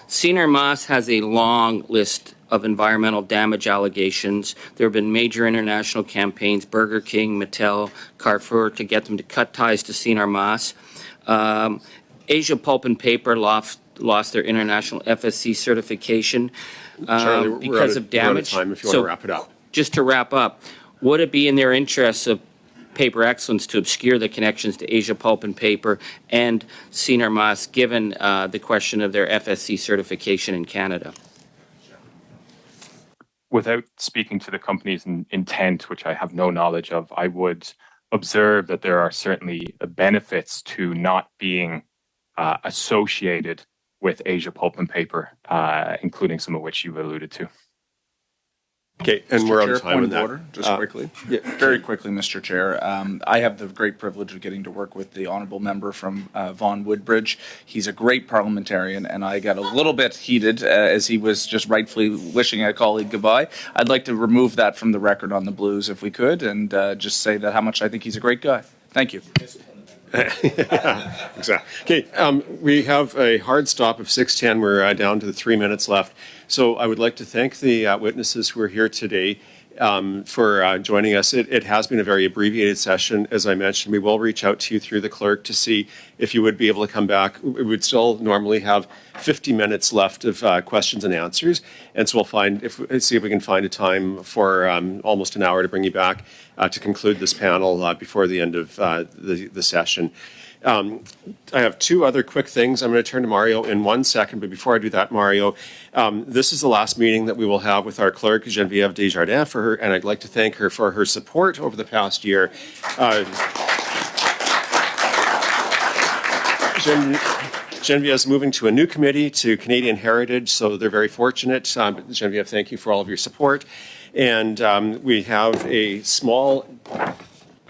CNR Moss has a long list of environmental damage allegations. There have been major international campaigns, Burger King, Mattel, Carrefour, to get them to cut ties to CNR Moss. Asia Pulp and Paper lost their international FSC certification Charlie, because of damage. We're out of time if you want to wrap it up. Just to wrap up, would it be in their interests of Paper Excellence to obscure the connections to Asia Pulp and Paper and CNR Moss, given the question of their FSC certification in Canada? Without speaking to the company's intent, which I have no knowledge of, I would observe that there are certainly benefits to not being associated with Asia Pulp and Paper, including some of which you've alluded to. Okay, and Mr. we're out Chair, of time point on of that. order, just quickly. Very quickly, Mr. Chair. I have the great privilege of getting to work with the honourable member from Vaughan Woodbridge. He's a great parliamentarian, and I got a little bit heated as he was just rightfully wishing a colleague goodbye. I'd like to remove that from the record on the Blues if we could, and just say that how much I think he's a great guy. Thank you. Exactly. Okay, we have a hard stop of 6:10. We're down to the 3 minutes left. So I would like to thank the witnesses who are here today for joining us. It has been a very abbreviated session. As I mentioned, we will reach out to you through the clerk to see if you would be able to come back. We would still normally have 50 minutes left of questions and answers. And so we'll see if we can find a time for almost an hour to bring you back to conclude this panel before the end of the session. I have two other quick things. I'm going to turn to Mario in 1 second, but before I do that, Mario, this is the last meeting that we will have with our clerk, Geneviève Desjardins, and I'd like to thank her for her support over the past year. Genevieve is moving to a new committee, to Canadian Heritage, so they're very fortunate. Genevieve, thank you for all of your support. And we have a small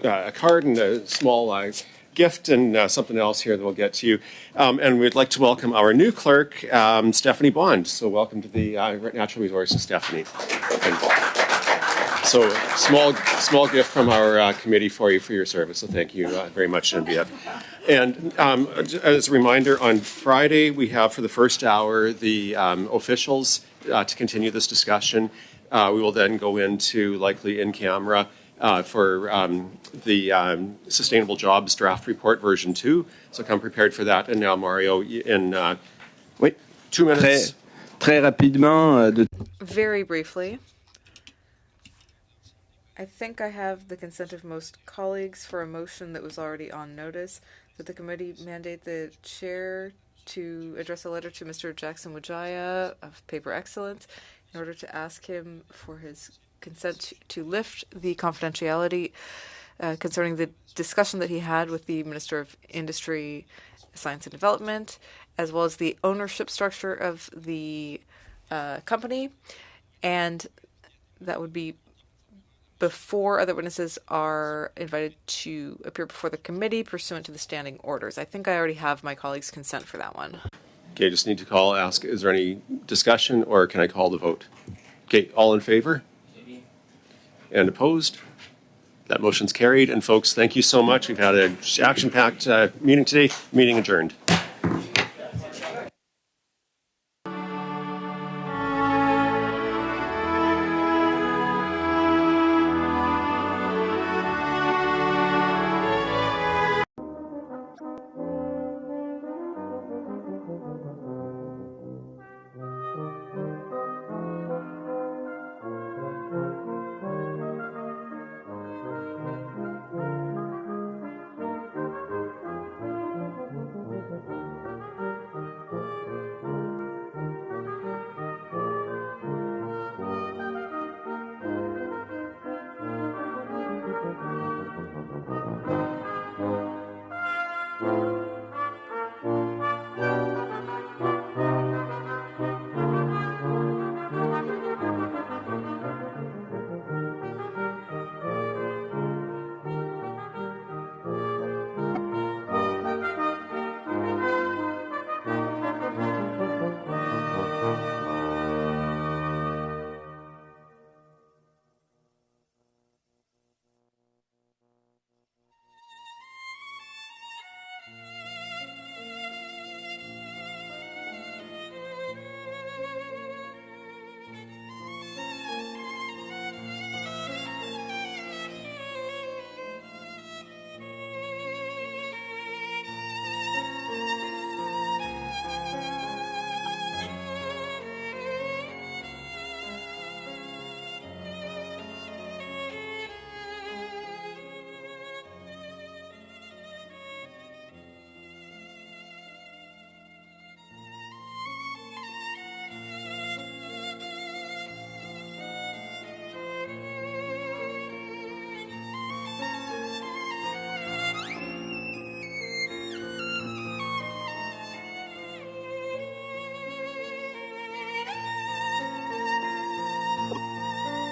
a card and a small gift and something else here that we'll get to you. And we'd like to welcome our new clerk, Stephanie Bond. So welcome to the Natural Resources, Stephanie. And so small gift from our committee for you for your service. So thank you very much, Genevieve. And as a reminder, on Friday, we have for the first hour the officials to continue this discussion. We will then go into likely in camera for the Sustainable Jobs Draft Report version 2. So come prepared for that. And now, Mario, in 2 minutes. Très rapidement. Very briefly, I think I have the consent of most colleagues for a motion that was already on notice that the committee mandate the chair to address a letter to Mr. Jackson Wijaya of Paper Excellence in order to ask him for his consent to lift the confidentiality concerning the discussion that he had with the Minister of Industry, Science and Development, as well as the ownership structure of the company. And that would be before other witnesses are invited to appear before the committee pursuant to the standing orders. I think I already have my colleague's consent for that one. Okay, just need to ask, is there any discussion or can I call the vote? Okay, all in favor? And opposed? That motion's carried. And folks, thank you so much. We've had an action-packed meeting today. Meeting adjourned.